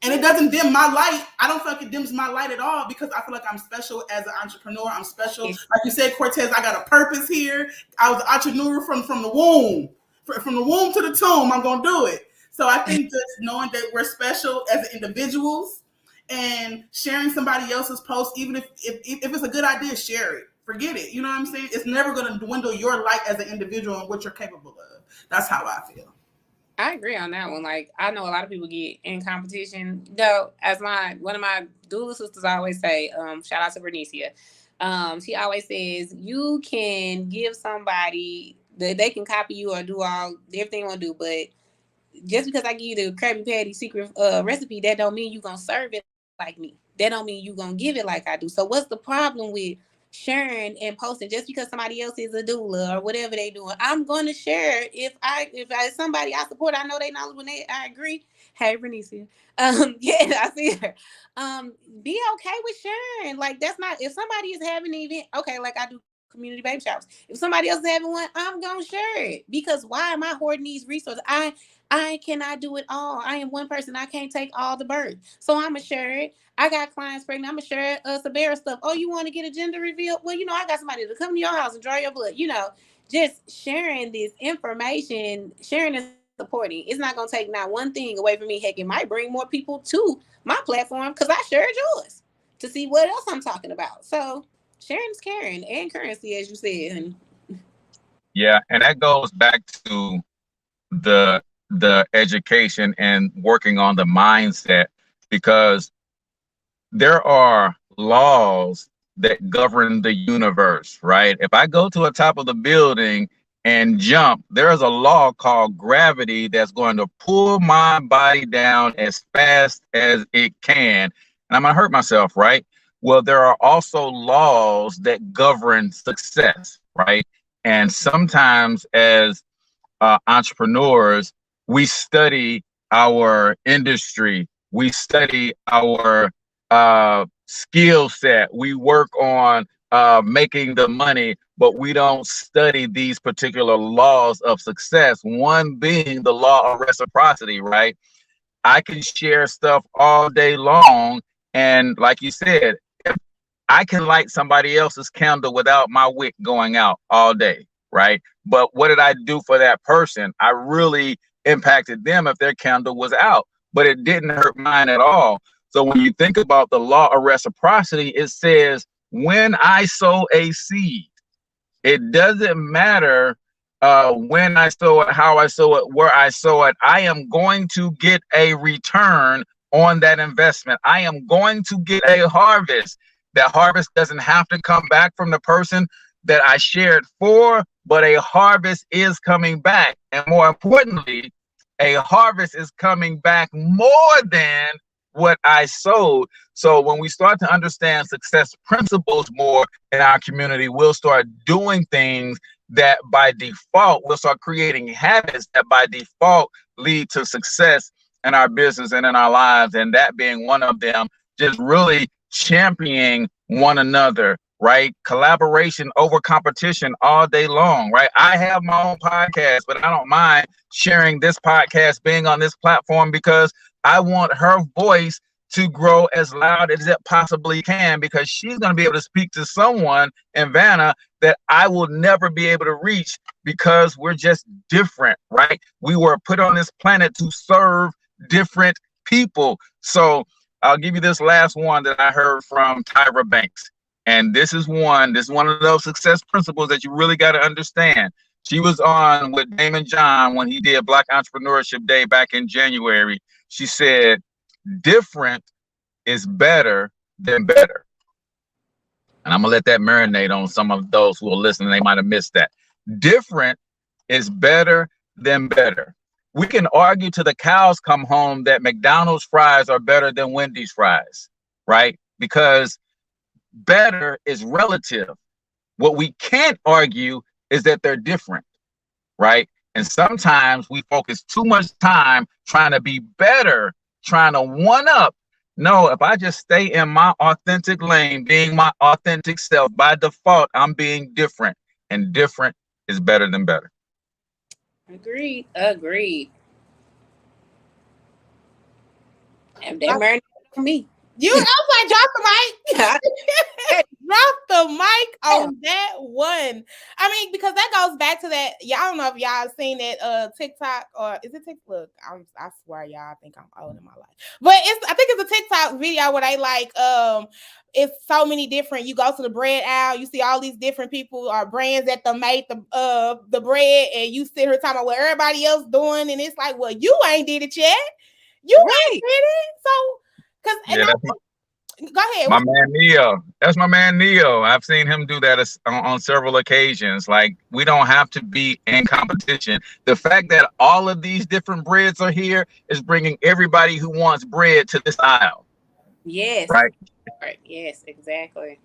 And it doesn't dim my light. I don't feel like it dims my light at all, because I feel like I'm special as an entrepreneur. I'm special. Like you said, Cortez, I got a purpose here. I was an entrepreneur from the womb. From the womb to the tomb, I'm going to do it. So I think just knowing that we're special as individuals and sharing somebody else's post, even if it's a good idea, share it. Forget it. You know what I'm saying? It's never going to dwindle your light as an individual and what you're capable of. That's how I feel. I agree on that one. Like, I know a lot of people get in competition. Though, as one of my doula sisters always say, shout out to Bernicia. She always says, you can give somebody that they can copy you or do everything you want to do, but just because I give you the Krabby Patty secret recipe, that don't mean you're going to serve it like me. That don't mean you're going to give it like I do. So what's the problem with sharing and posting? Just because somebody else is a doula or whatever they doing, I'm going to share if somebody I support, I know they knowledge I agree. Hey, Bernicia. Yeah, I see her. Be okay with sharing. Like, that's not, if somebody is having an event, okay, like I do community baby showers. If somebody else is having one, I'm going to share it, because why am I hoarding these resources? I cannot do it all. I am one person. I can't take all the burden. So I'm going to share it. I got clients pregnant. I'm going to share Sabera stuff. Oh, you want to get a gender reveal? Well, I got somebody to come to your house and draw your blood. Just sharing this information, sharing and supporting. It's not going to take not one thing away from me. Heck, it might bring more people to my platform because I shared yours to see what else I'm talking about. So sharing is caring and currency, as you said. Yeah, and that goes back to the education and working on the mindset, because there are laws that govern the universe, right? If I go to the top of the building and jump, there is a law called gravity that's going to pull my body down as fast as it can, and I'm going to hurt myself, right? Well, there are also laws that govern success, right? And sometimes as entrepreneurs, we study our industry, we study our skill set, we work on making the money, but we don't study these particular laws of success. One being the law of reciprocity, right? I can share stuff all day long, and like you said, if I can light somebody else's candle without my wick going out all day, right? But what did I do for that person? I really impacted them if their candle was out, but it didn't hurt mine at all. So when you think about the law of reciprocity, it says when I sow a seed, it doesn't matter when I sow it, how I sow it, where I sow it, I am going to get a return on that investment. I am going to get a harvest. That harvest doesn't have to come back from the person that I shared for, but a harvest is coming back. And more importantly, a harvest is coming back more than what I sowed. So when we start to understand success principles more in our community, we'll start doing things that by default, we'll start creating habits that by default lead to success in our business and in our lives. And that being one of them, just really championing one another, right? Collaboration over competition all day long, right? I have my own podcast, but I don't mind sharing this podcast, being on this platform, because I want her voice to grow as loud as it possibly can, because she's going to be able to speak to someone in Vanna that I will never be able to reach, because we're just different, right? We were put on this planet to serve different people. So I'll give you this last one that I heard from Tyra Banks. And this is one of those success principles that you really got to understand. She was on with Damon John when he did Black Entrepreneurship Day back in January. She said, different is better than better. And I'm going to let that marinate on some of those who are listening. They might have missed that. Different is better than better. We can argue till the cows come home that McDonald's fries are better than Wendy's fries, right? Because better is relative. What we can't argue is that they're different, right? And sometimes we focus too much time trying to be better, trying to one up. No, if I just stay in my authentic lane, being my authentic self, by default, I'm being different, and different is better than better. Agreed. And that marinated for me. You, I was like, drop the mic. Drop the mic on that one. I mean, because that goes back to that. Yeah, I don't know if y'all seen that TikTok, or is it TikTok? Look, I swear, y'all, I think I'm old in my life. But I think it's a TikTok video where they like it's so many different. You go to the bread aisle, you see all these different people or brands that made the bread, and you sit here talking about what everybody else doing, and it's like, well, you ain't did it yet. You ain't did it. So go ahead. My man Neo. That's my man Neo. I've seen him do that on several occasions. Like, we don't have to be in competition. The fact that all of these different breads are here is bringing everybody who wants bread to this aisle. Yes. Right. Yes, exactly.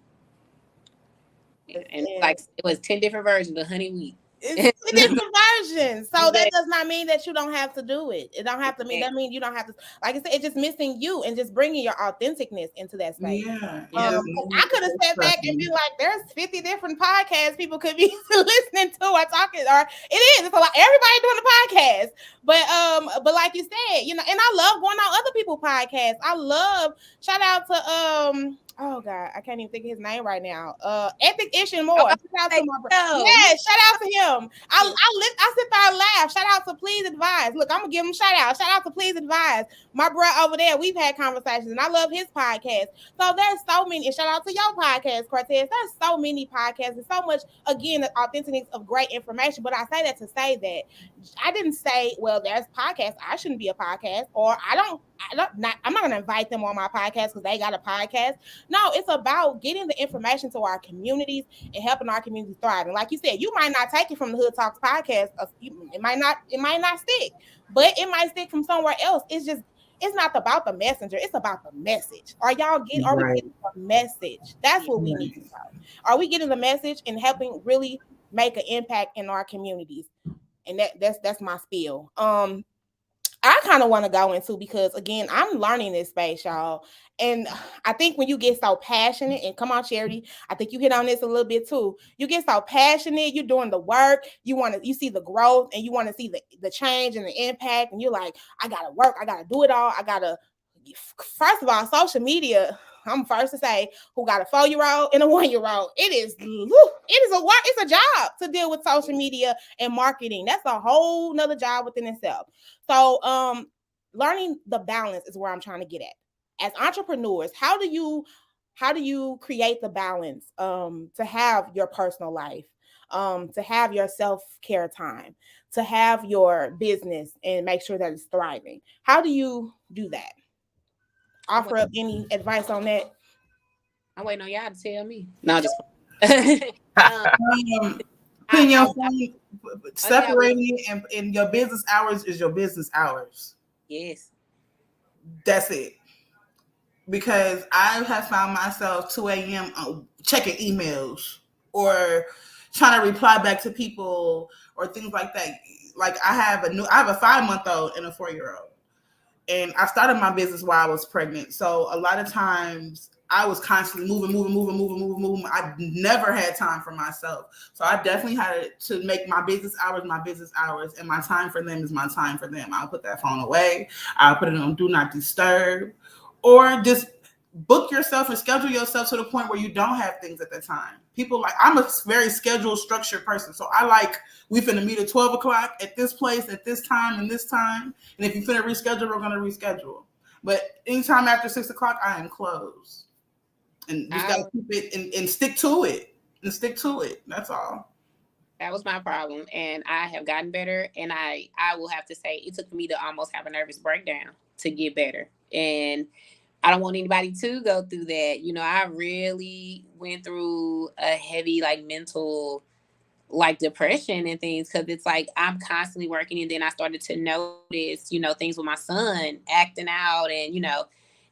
And like it was 10 different versions of honey wheat. It's different versions. So that does not mean that you don't have to do it. It don't have to mean that means you don't have to. Like I said, it's just missing you and just bringing your authenticness into that space. Yeah. I could have sat back and be like, "There's 50 different podcasts people could be listening to or talking." Or it's a lot. Everybody doing a podcast, but like you said, you know, and I love going on other people's podcasts. I love shout out to oh God, I can't even think of his name right now. Ethic Ish and More. Shout out to my brother. Yeah, shout out to him. I sit there and laugh. Shout out to Please Advise. Look, I'm gonna give him shout out. Shout out to Please Advise. My bro over there, we've had conversations, and I love his podcast. So there's so many. And shout out to your podcast, Cortez. There's so many podcasts and so much, again, the authenticity of great information. But I say that to say that I didn't say, well, there's podcasts. I shouldn't be a podcast, or I'm not gonna invite them on my podcast because they got a podcast. No, it's about getting the information to our communities and helping our communities thrive. And like you said, you might not take it from the Hood Talks podcast. It might not stick, but it might stick from somewhere else. It's not about the messenger. It's about the message. Are we getting the message? That's what we need to know. Are we getting the message and helping really make an impact in our communities? And that's my spiel. I kind of want to go into, because again, I'm learning this space, y'all. And I think when you get so passionate, and come on, Charity, I think you hit on this a little bit too. You get so passionate, you're doing the work, you see the growth, and you want to see the change and the impact. And you're like, I gotta work, I gotta do it all. First of all, social media, I'm first to say, who got a 4-year-old and a 1-year-old. It's a job to deal with social media and marketing. That's a whole nother job within itself. So learning the balance is where I'm trying to get at. As entrepreneurs, how do you create the balance to have your personal life, to have your self-care time, to have your business and make sure that it's thriving? How do you do that? Offer up any advice on that? I'm waiting on y'all to tell me. No, just um, Putting your I phone, yeah, separating it, and your business hours is your business hours. yes. That's it. Because I have found myself 2 a.m. Checking emails or trying to reply back to people or things like that. Like I have a 5-month-old and a 4-year-old. And I started my business while I was pregnant. So a lot of times I was constantly moving. I never had time for myself. So I definitely had to make my business hours, and my time for them is my time for them. I'll put that phone away. I'll put it on do not disturb, or just book yourself and schedule yourself to the point where you don't have things at the time. People like, I'm a very scheduled, structured person. So I like, we finna meet at 12 o'clock at this place, at this time, and this time. And if you finna reschedule, we're gonna reschedule. But anytime after 6 o'clock, I am closed. And just gotta keep it and stick to it. And stick to it. That's all. That was my problem, and I have gotten better. And I will have to say, it took me to almost have a nervous breakdown to get better. And I don't want anybody to go through that. You know, I really went through a heavy, like, mental, like, depression and things, because it's like I'm constantly working. And then I started to notice, you know, things with my son acting out, and, you know,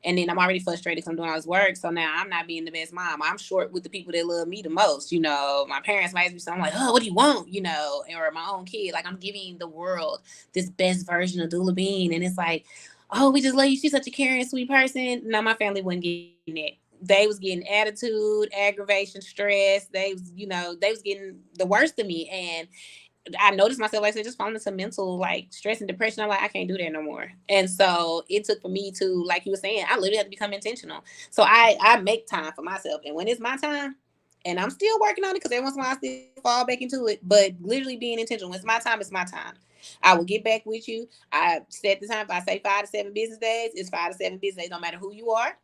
and then I'm already frustrated because I'm doing all this work. So now I'm not being the best mom. I'm short with the people that love me the most. You know, my parents might be something like, oh, what do you want? You know, or my own kid. Like, I'm giving the world this best version of Dula Bean. And it's like, oh, we just love you. She's such a caring, sweet person. No, my family wasn't getting it. They was getting attitude, aggravation, stress. They was, you know, they was getting the worst of me. And I noticed myself, like I said, just falling into mental, like, stress and depression. I'm like, I can't do that no more. And so it took for me to, like you were saying, I literally had to become intentional. So I make time for myself. And when it's my time, and I'm still working on it, because every once in a while I still fall back into it, but literally being intentional. When it's my time, it's my time. I will get back with you. I set the time. If I say 5 to 7 business days, it's 5 to 7 business days. No matter who you are.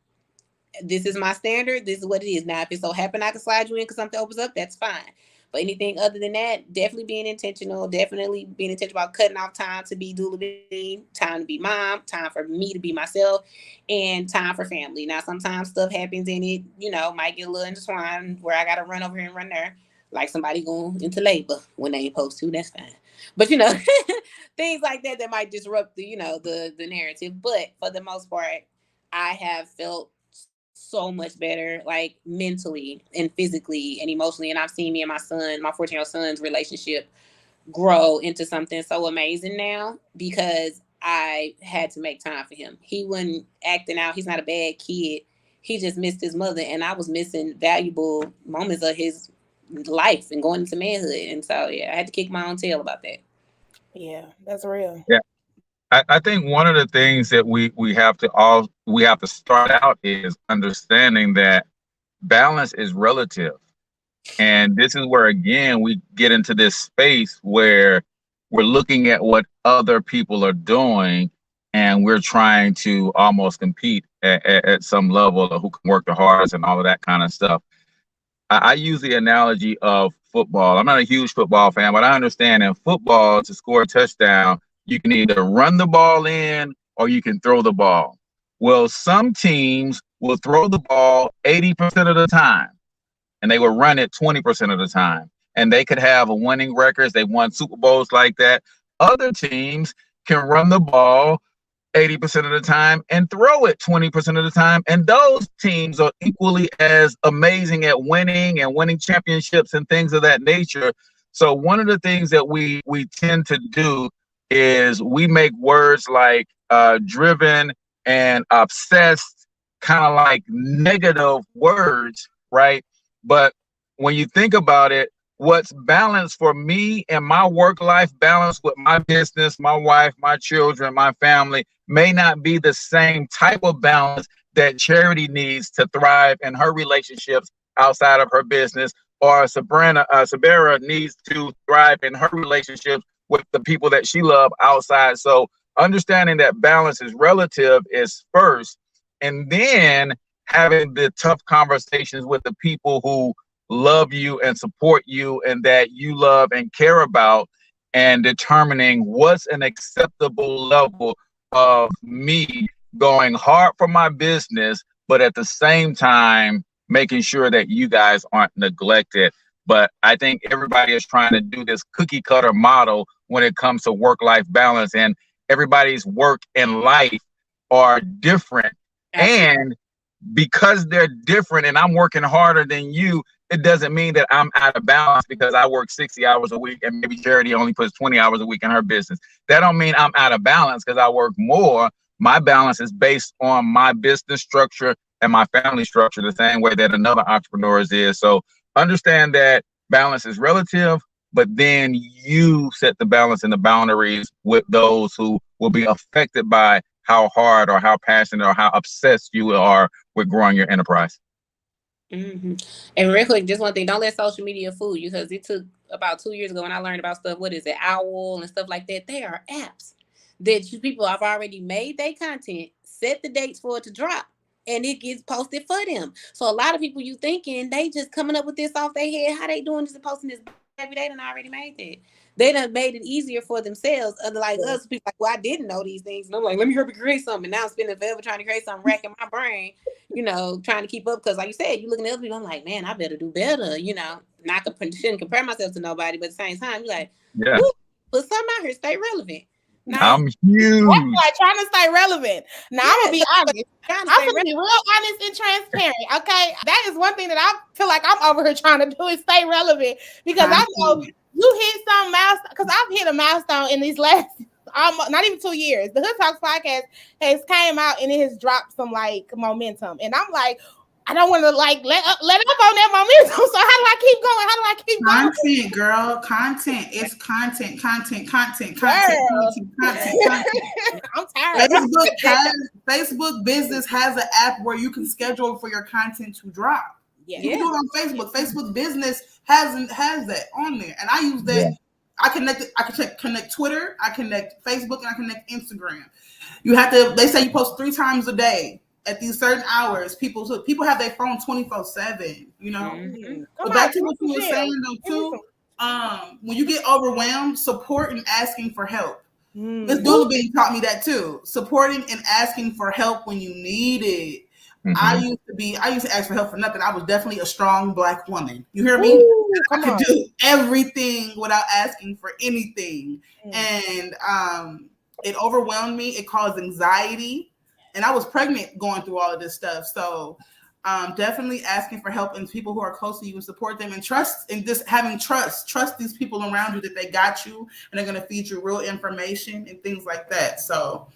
This is my standard. This is what it is. Now, if it so happen I can slide you in because something opens up, that's fine. But anything other than that, definitely being intentional. Definitely being intentional about cutting off time to be Dula Bean, time to be mom, time for me to be myself, and time for family. Now, sometimes stuff happens in it, you know, might get a little intertwined where I got to run over here and run there, like somebody going into labor when they ain't supposed to. That's fine. But, you know, things like that that might disrupt the, you know, the narrative. But for the most part, I have felt so much better, like, mentally and physically and emotionally. And I've seen me and my son, my 14-year-old son's relationship grow into something so amazing now, because I had to make time for him. He wasn't acting out. He's not a bad kid. He just missed his mother, and I was missing valuable moments of his life and going into manhood. And so, yeah, I had to kick my own tail about that. Yeah, that's real. Yeah. I think one of the things that we have to start out is understanding that balance is relative. And this is where, again, we get into this space where we're looking at what other people are doing, and we're trying to almost compete at some level of who can work the hardest and all of that kind of stuff. I use the analogy of football. I'm not a huge football fan, but I understand in football, to score a touchdown, you can either run the ball in or you can throw the ball. Well, some teams will throw the ball 80% of the time, and they will run it 20% of the time. And they could have a winning records. They've won Super Bowls like that. Other teams can run the ball 80% of the time and throw it 20% of the time. And those teams are equally as amazing at winning and winning championships and things of that nature. So one of the things that we tend to do is we make words like driven and obsessed kind of like negative words, right? But when you think about it, what's balanced for me and my work life balance with my business, my wife, my children, my family may not be the same type of balance that Charity needs to thrive in her relationships outside of her business, or Sabera needs to thrive in her relationships with the people that she loves outside. So understanding that balance is relative is first, and then having the tough conversations with the people who love you and support you and that you love and care about, and determining what's an acceptable level of me going hard for my business, but at the same time making sure that you guys aren't neglected. But I think everybody is trying to do this cookie cutter model when it comes to work-life balance, and everybody's work and life are different. Absolutely. And because they're different and I'm working harder than you, it doesn't mean that I'm out of balance because I work 60 hours a week and maybe Charity only puts 20 hours a week in her business. That don't mean I'm out of balance because I work more. My balance is based on my business structure and my family structure the same way that another entrepreneur's is. So understand that balance is relative, but then you set the balance and the boundaries with those who will be affected by how hard or how passionate or how obsessed you are with growing your enterprise. Mm-hmm. And real quick, just one thing: don't let social media fool you, because it took about 2 years ago when I learned about stuff. What is it, Owl and stuff like that? They are apps that you people have already made their content, set the dates for it to drop, and it gets posted for them. So a lot of people, you thinking they just coming up with this off their head, how they doing this and posting this, baby? They done already made that. They done made it easier for themselves. Unlike us, people like, well, I didn't know these things, and I'm like, let me hurry create something. And now I'm spending forever trying to create something, racking my brain, trying to keep up. Because like you said, you looking at other people, I'm like, man, I better do better. Not shouldn't compare myself to nobody, but at the same time, you're like, Yeah, but something out here, stay relevant. Now, I'm huge. That's like trying to stay relevant. Now I'm gonna be honest. trying to I'm stay gonna be real honest and transparent. Okay, that is one thing that I feel like I'm over here trying to do is stay relevant, because I know you hit some milestone. Because I've hit a milestone in these last almost not even 2 years. The Hood Talks podcast has came out and it has dropped some like momentum, and I'm like, I don't want to like let up on that momentum. So how do I keep going? How do I keep going? Content, girl. Content. It's content. I'm tired. Facebook business has an app where you can schedule for your content to drop. Yeah. You can do it on Facebook. Facebook business has that on there. And I use that. Yeah. I connect Twitter, I connect Facebook, and I connect Instagram. They say you post 3 times a day at these certain hours. People have their phone 24/7, Mm-hmm. But back to what you were saying though too, when you get overwhelmed, support and asking for help. Miss Dula Bean taught me that too. Supporting and asking for help when you need it. Mm-hmm. I used to ask for help for nothing. I was definitely a strong Black woman. You hear me? I could do everything without asking for anything. And it overwhelmed me. It caused anxiety. And I was pregnant going through all of this stuff. So definitely asking for help and people who are close to you and support them, and trust, and just having trust these people around you that they got you and they're going to feed you real information and things like that. So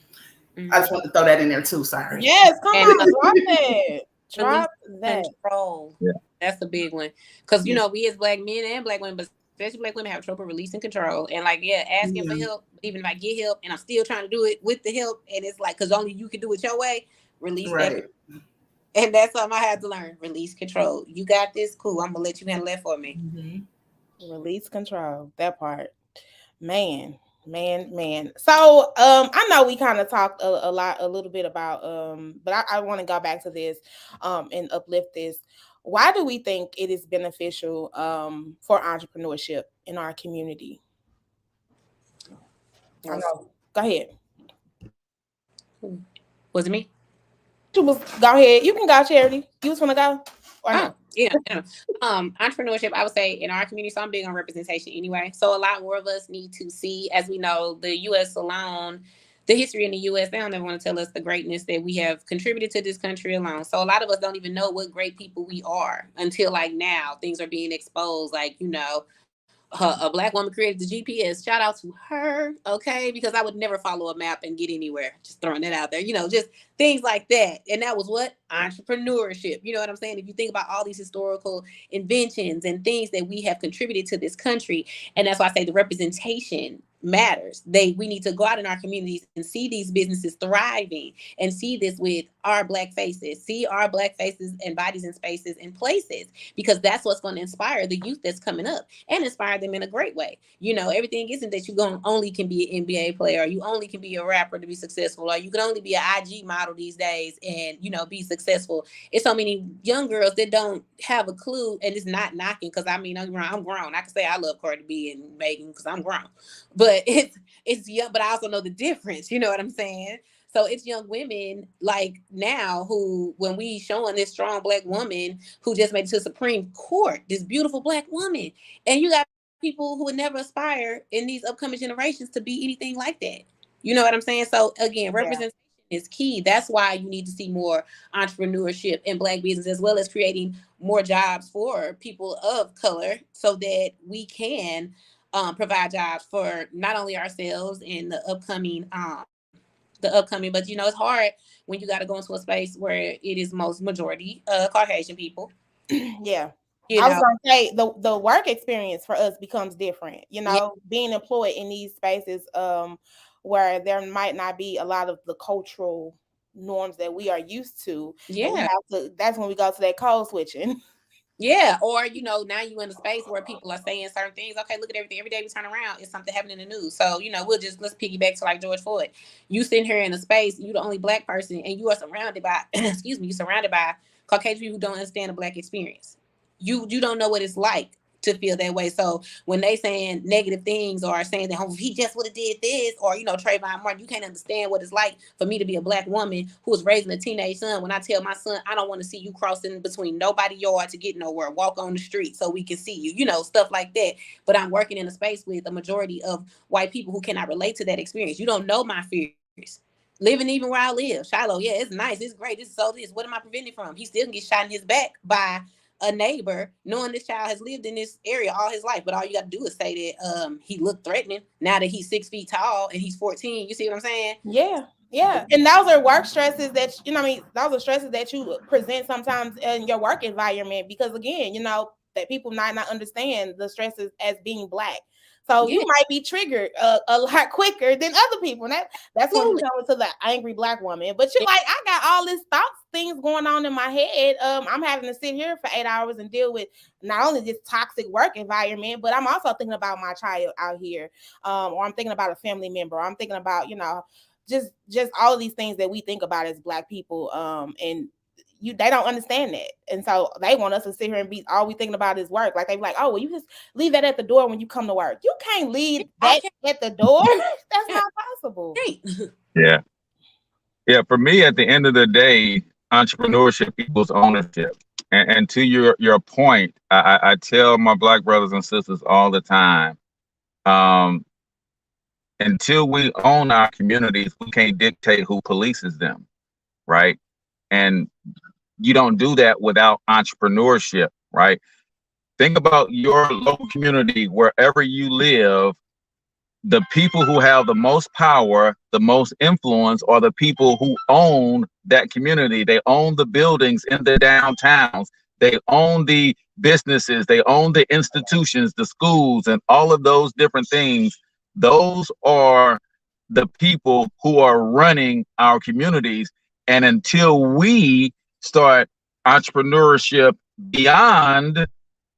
I just wanted to throw that in there too. Sorry. Yes, come on, drop that. Control. Yeah. That's a big one. Because we as Black men and Black women, but especially Black women, have trouble releasing control. And asking for help, even if I get help and I'm still trying to do it with the help, and it's like, because only you can do it your way, release that. And that's something I had to learn. Release control. You got this, cool. I'm gonna let you handle that for me. Mm-hmm. Release control. That part. Man. So I know we kind of talked a little bit about but I want to go back to this and uplift this. Why do we think it is beneficial for entrepreneurship in our community? I know. Go ahead. Was it me? Go ahead. You can go, Charity. You just want to go? Or no? Yeah. Entrepreneurship, I would say, in our community, so I'm big on representation anyway. So a lot more of us need to see, as we know, the U.S. alone, the history in the U.S., they don't ever want to tell us the greatness that we have contributed to this country alone. So a lot of us don't even know what great people we are until now things are being exposed. A Black woman created the GPS. Shout out to her, okay? Because I would never follow a map and get anywhere. Just throwing that out there, just things like that. And that was what? Entrepreneurship. You know what I'm saying? If you think about all these historical inventions and things that we have contributed to this country, and that's why I say the representation matters. We need to go out in our communities and see these businesses thriving and see this with our Black faces, see our Black faces and bodies and spaces and places, because that's what's going to inspire the youth that's coming up and inspire them in a great way. Everything isn't that you only can be an NBA player, or you only can be a rapper to be successful, or you can only be an IG model these days and, be successful. It's so many young girls that don't have a clue, and it's not knocking, because I'm grown. I can say I love Cardi B and Megan because I'm grown, but it's young, but I also know the difference. You know what I'm saying? So it's young women like now who, when we showing this strong Black woman who just made it to the Supreme Court, this beautiful Black woman, and you got people who would never aspire in these upcoming generations to be anything like that. You know what I'm saying? So again, Yeah. representation is key. That's why you need to see more entrepreneurship in Black business, as well as creating more jobs for people of color, so that we can provide jobs for not only ourselves in the upcoming, but it's hard when you got to go into a space where it is most majority Caucasian people. Yeah. You I was know, gonna say the work experience for us becomes different, yeah, being employed in these spaces where there might not be a lot of the cultural norms that we are used to. And we yeah. have to that's when we go to that code switching. Yeah, or now you in a space where people are saying certain things. Okay, look at everything. Every day we turn around, it's something happening in the news. So let's piggyback to like George Floyd. You sitting here in a space, you the only Black person, and you are surrounded by, excuse me, you're surrounded by Caucasian people who don't understand the Black experience. You don't know what it's like to feel that way. So when they saying negative things or saying that, oh, he just would have did this, or Trayvon Martin, you can't understand what it's like for me to be a Black woman who is raising a teenage son. When I tell my son, I don't want to see you crossing between nobody yard to get nowhere, walk on the street so we can see you, stuff like that. But I'm working in a space with a majority of white people who cannot relate to that experience. You don't know my fears. Living even where I live, Shiloh, yeah, it's nice, it's great, this is so this. What am I preventing from? He still can get shot in his back by a neighbor, knowing this child has lived in this area all his life. But all you got to do is say that he looked threatening. Now that he's 6 feet tall and he's 14, you see what I'm saying? Yeah. Yeah. And those are work stresses that those are stresses that you present sometimes in your work environment, because again, that people might not understand the stresses as being Black. So Yeah, you might be triggered a lot quicker than other people. And that's when we absolutely. come into the angry Black woman. But you're like, I got all these things going on in my head. I'm having to sit here for 8 hours and deal with not only this toxic work environment, but I'm also thinking about my child out here, or I'm thinking about a family member. Or I'm thinking about just all of these things that we think about as Black people, and they don't understand that, and so they want us to sit here and be all we thinking about is work. Like they be like, oh well, you just leave that at the door when you come to work. You can't leave I that at the door. That's not possible. can't. Yeah. Yeah. For me, at the end of the day, entrepreneurship equals ownership. And to your point, I tell my Black brothers and sisters all the time, um, until we own our communities, we can't dictate who polices them, right? And you don't do that without entrepreneurship, right? Think about your local community, wherever you live. The people who have the most power, the most influence, are the people who own that community. They own the buildings in the downtowns. They own the businesses. They own the institutions, the schools, and all of those different things. Those are the people who are running our communities. And until we start entrepreneurship beyond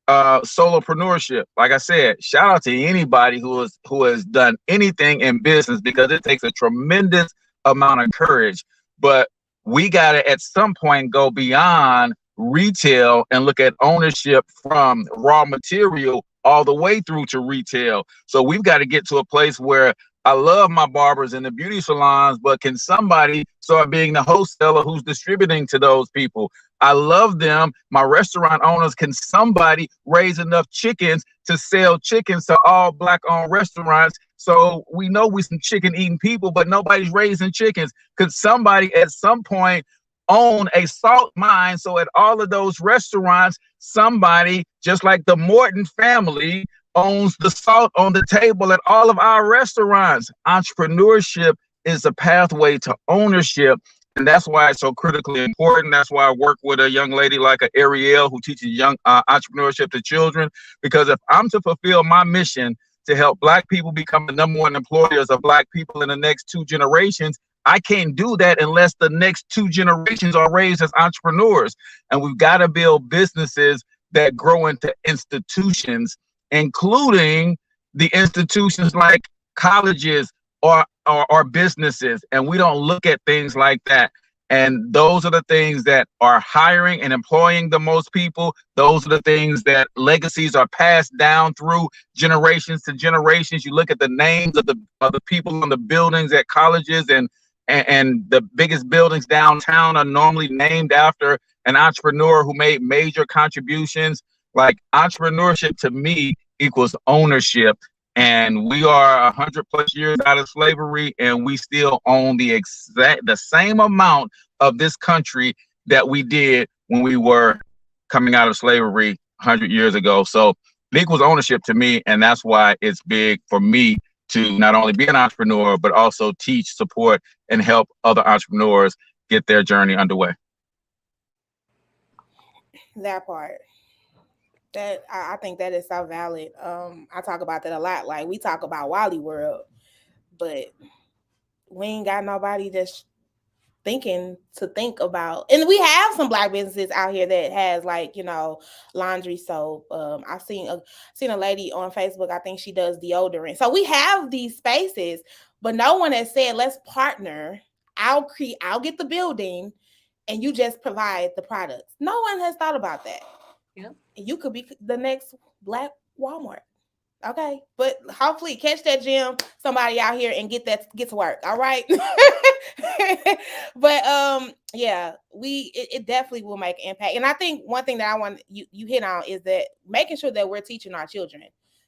solopreneurship, like I said, shout out to anybody who has done anything in business, because it takes a tremendous amount of courage. But we got to at some point go beyond retail and look at ownership from raw material all the way through to retail. So we've got to get to a place where I love my barbers and the beauty salons, but can somebody start being the wholesaler who's distributing to those people? I love them. My restaurant owners, can somebody raise enough chickens to sell chickens to all Black-owned restaurants? So we know we some chicken-eating people, but nobody's raising chickens. Could somebody at some point own a salt mine, so at all of those restaurants, somebody, just like the Morton family, owns the salt on the table at all of our restaurants? Entrepreneurship is a pathway to ownership. And that's why it's so critically important. That's why I work with a young lady like a Ariel who teaches young entrepreneurship to children. Because if I'm to fulfill my mission to help Black people become the #1 employers of Black people in the next 2 generations, I can't do that unless the next 2 generations are raised as entrepreneurs. And we've got to build businesses that grow into institutions, including the institutions like colleges or businesses. And we don't look at things like that. And those are the things that are hiring and employing the most people. Those are the things that legacies are passed down through generations to generations. You look at the names of the people on the buildings at colleges, and and the biggest buildings downtown are normally named after an entrepreneur who made major contributions. Like, entrepreneurship to me equals ownership. And we are 100+ years out of slavery, and we still own the same amount of this country that we did when we were coming out of slavery 100 years ago. So it equals ownership to me, and that's why it's big for me to not only be an entrepreneur, but also teach, support, and help other entrepreneurs get their journey underway. That part. That I think that is so valid. I talk about that a lot. Like, we talk about Wally World, but we ain't got nobody that's thinking to think about. And we have some Black businesses out here that has, like, laundry soap. I've seen a lady on Facebook. I think she does deodorant. So we have these spaces, but no one has said, let's partner. I'll get the building, and you just provide the products. No one has thought about that. Yep. You could be the next Black Walmart. Okay, but hopefully catch that gym, somebody out here, and get to work. All right. But yeah, it definitely will make an impact. And I think one thing that I want you hit on is that making sure that we're teaching our children,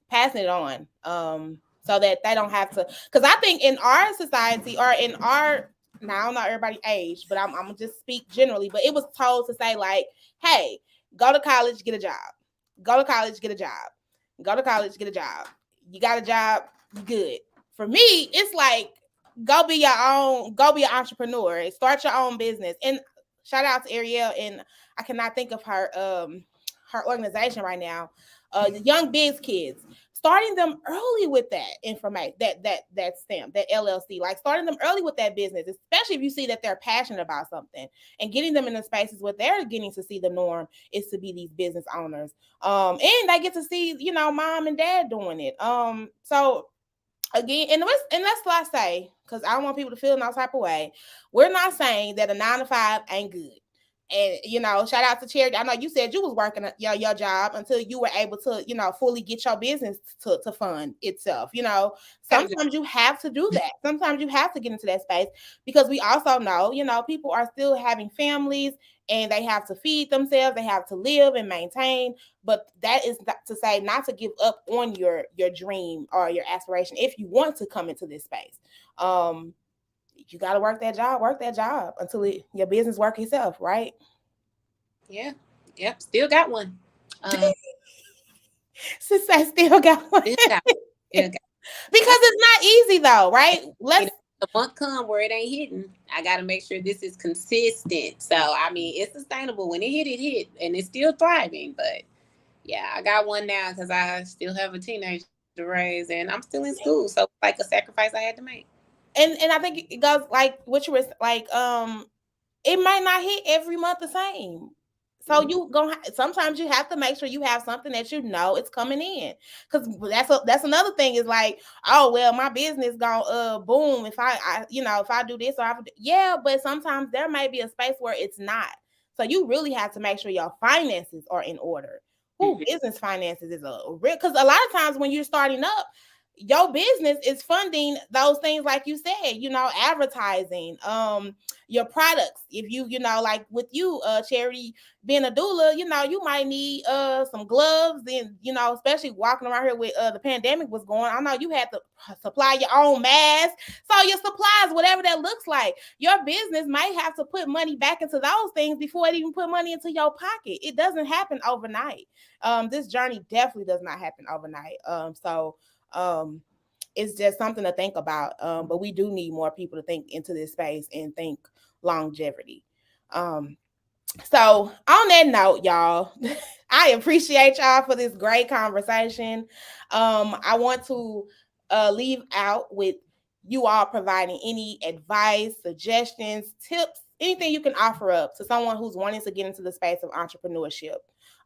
passing it on, so that they don't have to. Because I think in our society, or in our, now I don't know everybody's age, but I'm gonna just speak generally. But it was told to say, like, hey, go to college, get a job. Go to college, get a job. Go to college, get a job. You got a job, you good. For me, it's like, go be an entrepreneur, start your own business. And shout out to Ariel, and I cannot think of her organization right now. The Young Biz Kids, starting them early with that information, that stamp, that LLC, like starting them early with that business, especially if you see that they're passionate about something, and getting them in the spaces where they're getting to see the norm is to be these business owners. And they get to see, mom and dad doing it. So again, and let's not say, because I don't want people to feel no type of way, we're not saying that a 9-to-5 ain't good. And shout out to Charity. I know you said you was working your job until you were able to fully get your business to fund itself. Sometimes you have to do that. Sometimes you have to get into that space, because we also know people are still having families, and they have to feed themselves, they have to live and maintain. But that is not to say not to give up on your dream or your aspiration if you want to come into this space. You got to work that job until your business work itself, right? Yeah. Yep. Still got one. Since I still got one. Still got one. Because it's not easy though, right? The month come where it ain't hitting. I got to make sure this is consistent. So, I mean, it's sustainable. When it hit, and it's still thriving. But yeah, I got one now because I still have a teenager to raise, and I'm still in school. So, like a sacrifice I had to make. And I think it goes like what you were like. It might not hit every month the same. So sometimes you have to make sure you have something that it's coming in, because that's another thing is like, oh well, my business gonna boom if I if I do this or but sometimes there may be a space where it's not. So you really have to make sure your finances are in order. Business finances is because a lot of times when you're starting up, your business is funding those things, like you said, advertising, your products. If you like with you, Charity, being a doula, you might need some gloves, and especially walking around here with the pandemic was going. I know you had to supply your own mask, so your supplies, whatever that looks like, your business might have to put money back into those things before it even put money into your pocket. It doesn't happen overnight. This journey definitely does not happen overnight. It's just something to think about. But we do need more people to think into this space and think longevity. So on that note, y'all, I appreciate y'all for this great conversation. I want to leave out with you all providing any advice, suggestions, tips, anything you can offer up to someone who's wanting to get into the space of entrepreneurship.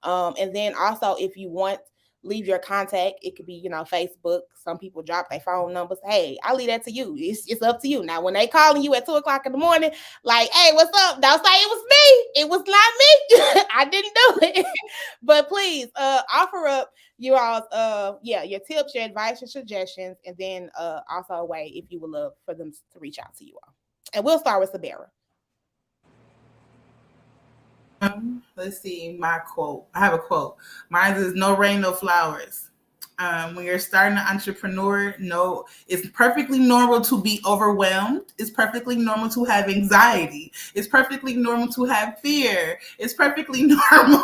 And then also, if you want, leave your contact. It could be, Facebook. Some people drop their phone numbers. Hey, I'll leave that to you. It's up to you. Now, when they calling you at 2:00 in the morning, like, hey, what's up? Don't say it was me. It was not me. I didn't do it. But please offer up your all's your tips, your advice, your suggestions, and then also a way if you would love for them to reach out to you all. And we'll start with Sabera. Let's see, my quote. I have a quote. Mine is no rain, no flowers. When you're starting an entrepreneur, no, it's perfectly normal to be overwhelmed. It's perfectly normal to have anxiety. It's perfectly normal to have fear. It's perfectly normal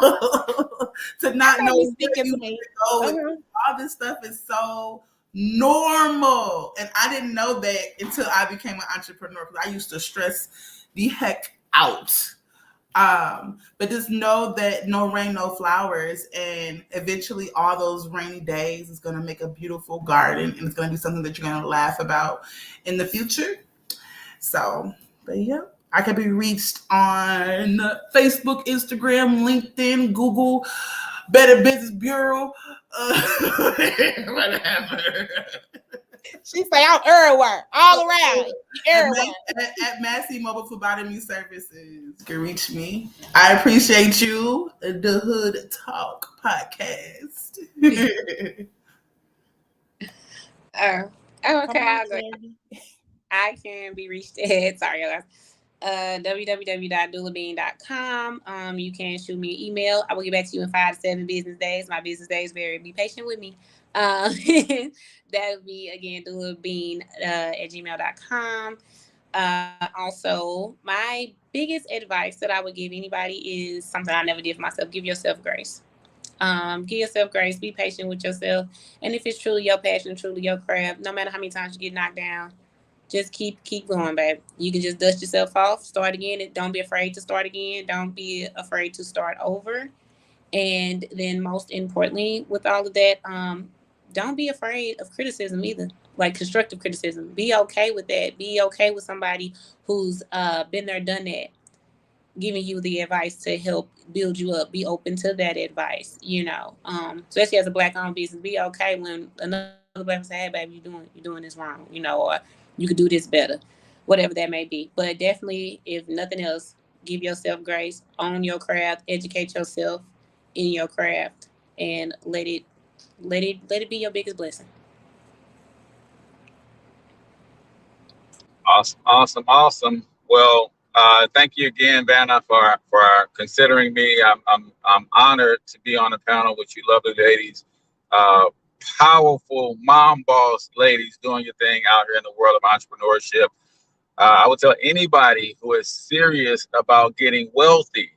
to not know where you want to go. Uh-huh. All this stuff is so normal. And I didn't know that until I became an entrepreneur, because I used to stress the heck out. But just know that no rain, no flowers, and eventually all those rainy days is going to make a beautiful garden, and it's going to be something that you're going to laugh about in the future. So, but yeah, I can be reached on Facebook, Instagram, LinkedIn, Google, Better Business Bureau, whatever. She say I'm everywhere, all around. Everywhere. At Massey Mobile Phlebotomy Services, you can reach me. I appreciate you. The Hood Talk podcast. Okay. I can be reached at www.doulabean.com. You can shoot me an email. I will get back to you in 5 to 7 business days. My business days vary. Be patient with me. That would be, again, doulabean@gmail.com. Also, my biggest advice that I would give anybody is something I never did for myself. Give yourself grace. Give yourself grace. Be patient with yourself. And if it's truly your passion, truly your craft, no matter how many times you get knocked down, just keep going, babe. You can just dust yourself off, start again. Don't be afraid to start again. Don't be afraid to start over. And then most importantly, with all of that, don't be afraid of criticism either, like constructive criticism. Be okay with that. Be okay with somebody who's been there, done that, giving you the advice to help build you up. Be open to that advice, especially as a Black-owned business. Be okay when another Black person say, hey, baby, you're doing this wrong, or you could do this better, whatever that may be. But definitely, if nothing else, give yourself grace, own your craft, educate yourself in your craft, and let it be your biggest blessing. Awesome. Well, thank you again, Vanna, for considering me. I'm honored to be on the panel with you lovely ladies, powerful mom boss ladies doing your thing out here in the world of entrepreneurship. I would tell anybody who is serious about getting wealthy,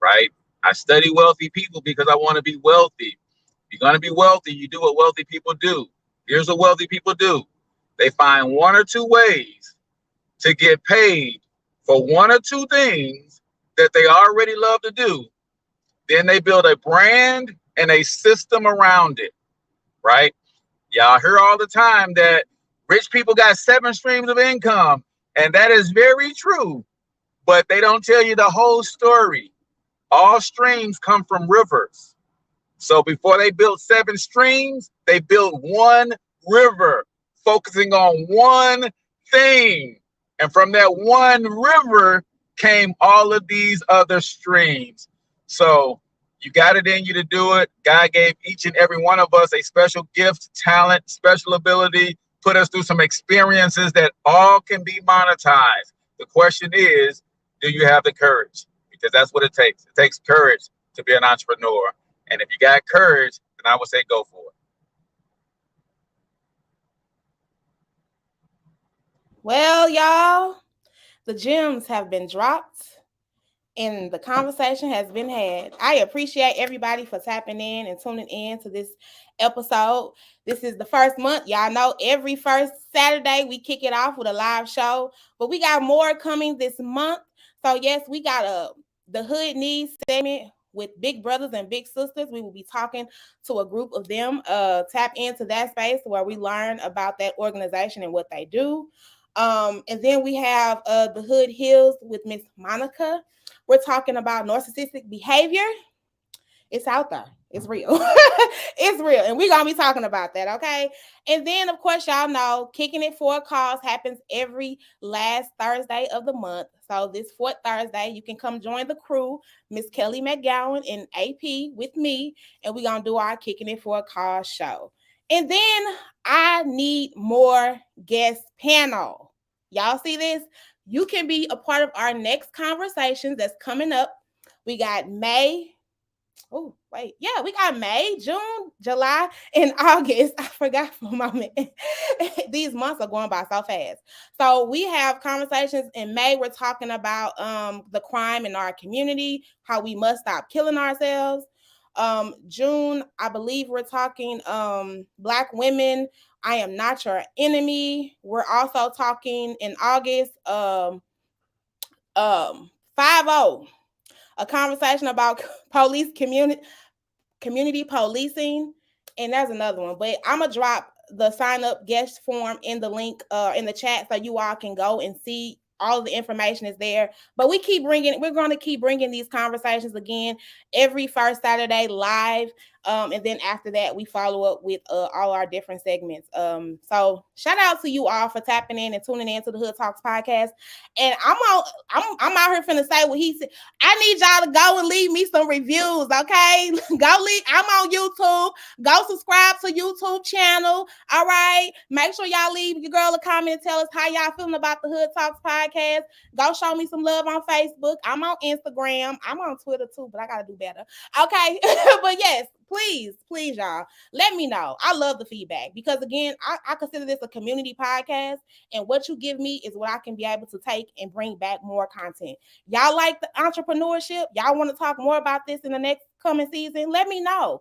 right? I study wealthy people because I want to be wealthy. If you're going to be wealthy, you do what wealthy people do. Here's what wealthy people do. They find one or two ways to get paid for one or two things that they already love to do. Then they build a brand and a system around it, right? Y'all hear all the time that rich people got 7 streams of income, and that is very true, but they don't tell you the whole story. All streams come from rivers. So before they built 7 streams, they built one river, focusing on one thing. And from that one river came all of these other streams. So you got it in you to do it. God gave each and every one of us a special gift, talent, special ability, put us through some experiences that all can be monetized. The question is, do you have the courage? Because that's what it takes. It takes courage to be an entrepreneur. And if you got courage, then I would say go for it. Well, y'all, the gems have been dropped and the conversation has been had. I appreciate everybody for tapping in and tuning in to this episode. This is the first month. Y'all know every first Saturday we kick it off with a live show, but we got more coming this month. So yes, we got the Hood Needs segment with big brothers and big sisters. We will be talking to a group of them. Tap into that space where we learn about that organization and what they do. And then we have the Hood Hills with Miss Monica. We're talking about narcissistic behavior. It's out there. It's real. It's real. And we're going to be talking about that, okay? And then, of course, y'all know Kicking It for a Cause happens every last Thursday of the month. So this 4th Thursday, you can come join the crew, Miss Kelly McGowan and AP with me, and we're going to do our Kicking It for a Cause show. And then I need more guest panel. Y'all see this? you can be a part of our next conversations that's coming up. We got May. Oh, wait. Yeah, we got May, June, July, and August. I forgot for a moment. These months are going by so fast. So we have conversations in May. We're talking about the crime in our community, how we must stop killing ourselves. June, I believe we're talking Black women. I am not your enemy. We're also talking in August 50, a conversation about community policing, and there's another one. But I'm gonna drop the sign up guest form in the link in the chat so you all can go and see. All of the information is there. But we're going to keep bringing these conversations again every first Saturday live. And then after that, we follow up with all our different segments. So shout out to you all for tapping in and tuning in to the Hood Talks podcast. And I'm out here finna say what he said. I need y'all to go and leave me some reviews, okay? I'm on YouTube. Go subscribe to YouTube channel. All right. Make sure y'all leave your girl a comment and tell us how y'all feeling about the Hood Talks podcast. Go show me some love on Facebook. I'm on Instagram. I'm on Twitter too, but I gotta do better. Okay. But yes, please, y'all, let me know. I love the feedback because again, I consider this a community podcast, and what you give me is what I can be able to take and bring back more content. Y'all like the entrepreneurship? Y'all want to talk more about this in the next coming season? Let me know.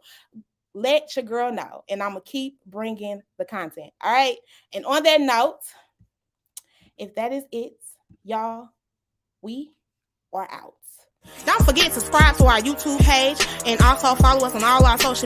Let your girl know, and I'm gonna keep bringing the content. All right. And on that note, if that is it, y'all, we are out. Don't forget to subscribe to our YouTube page and also follow us on all our social media.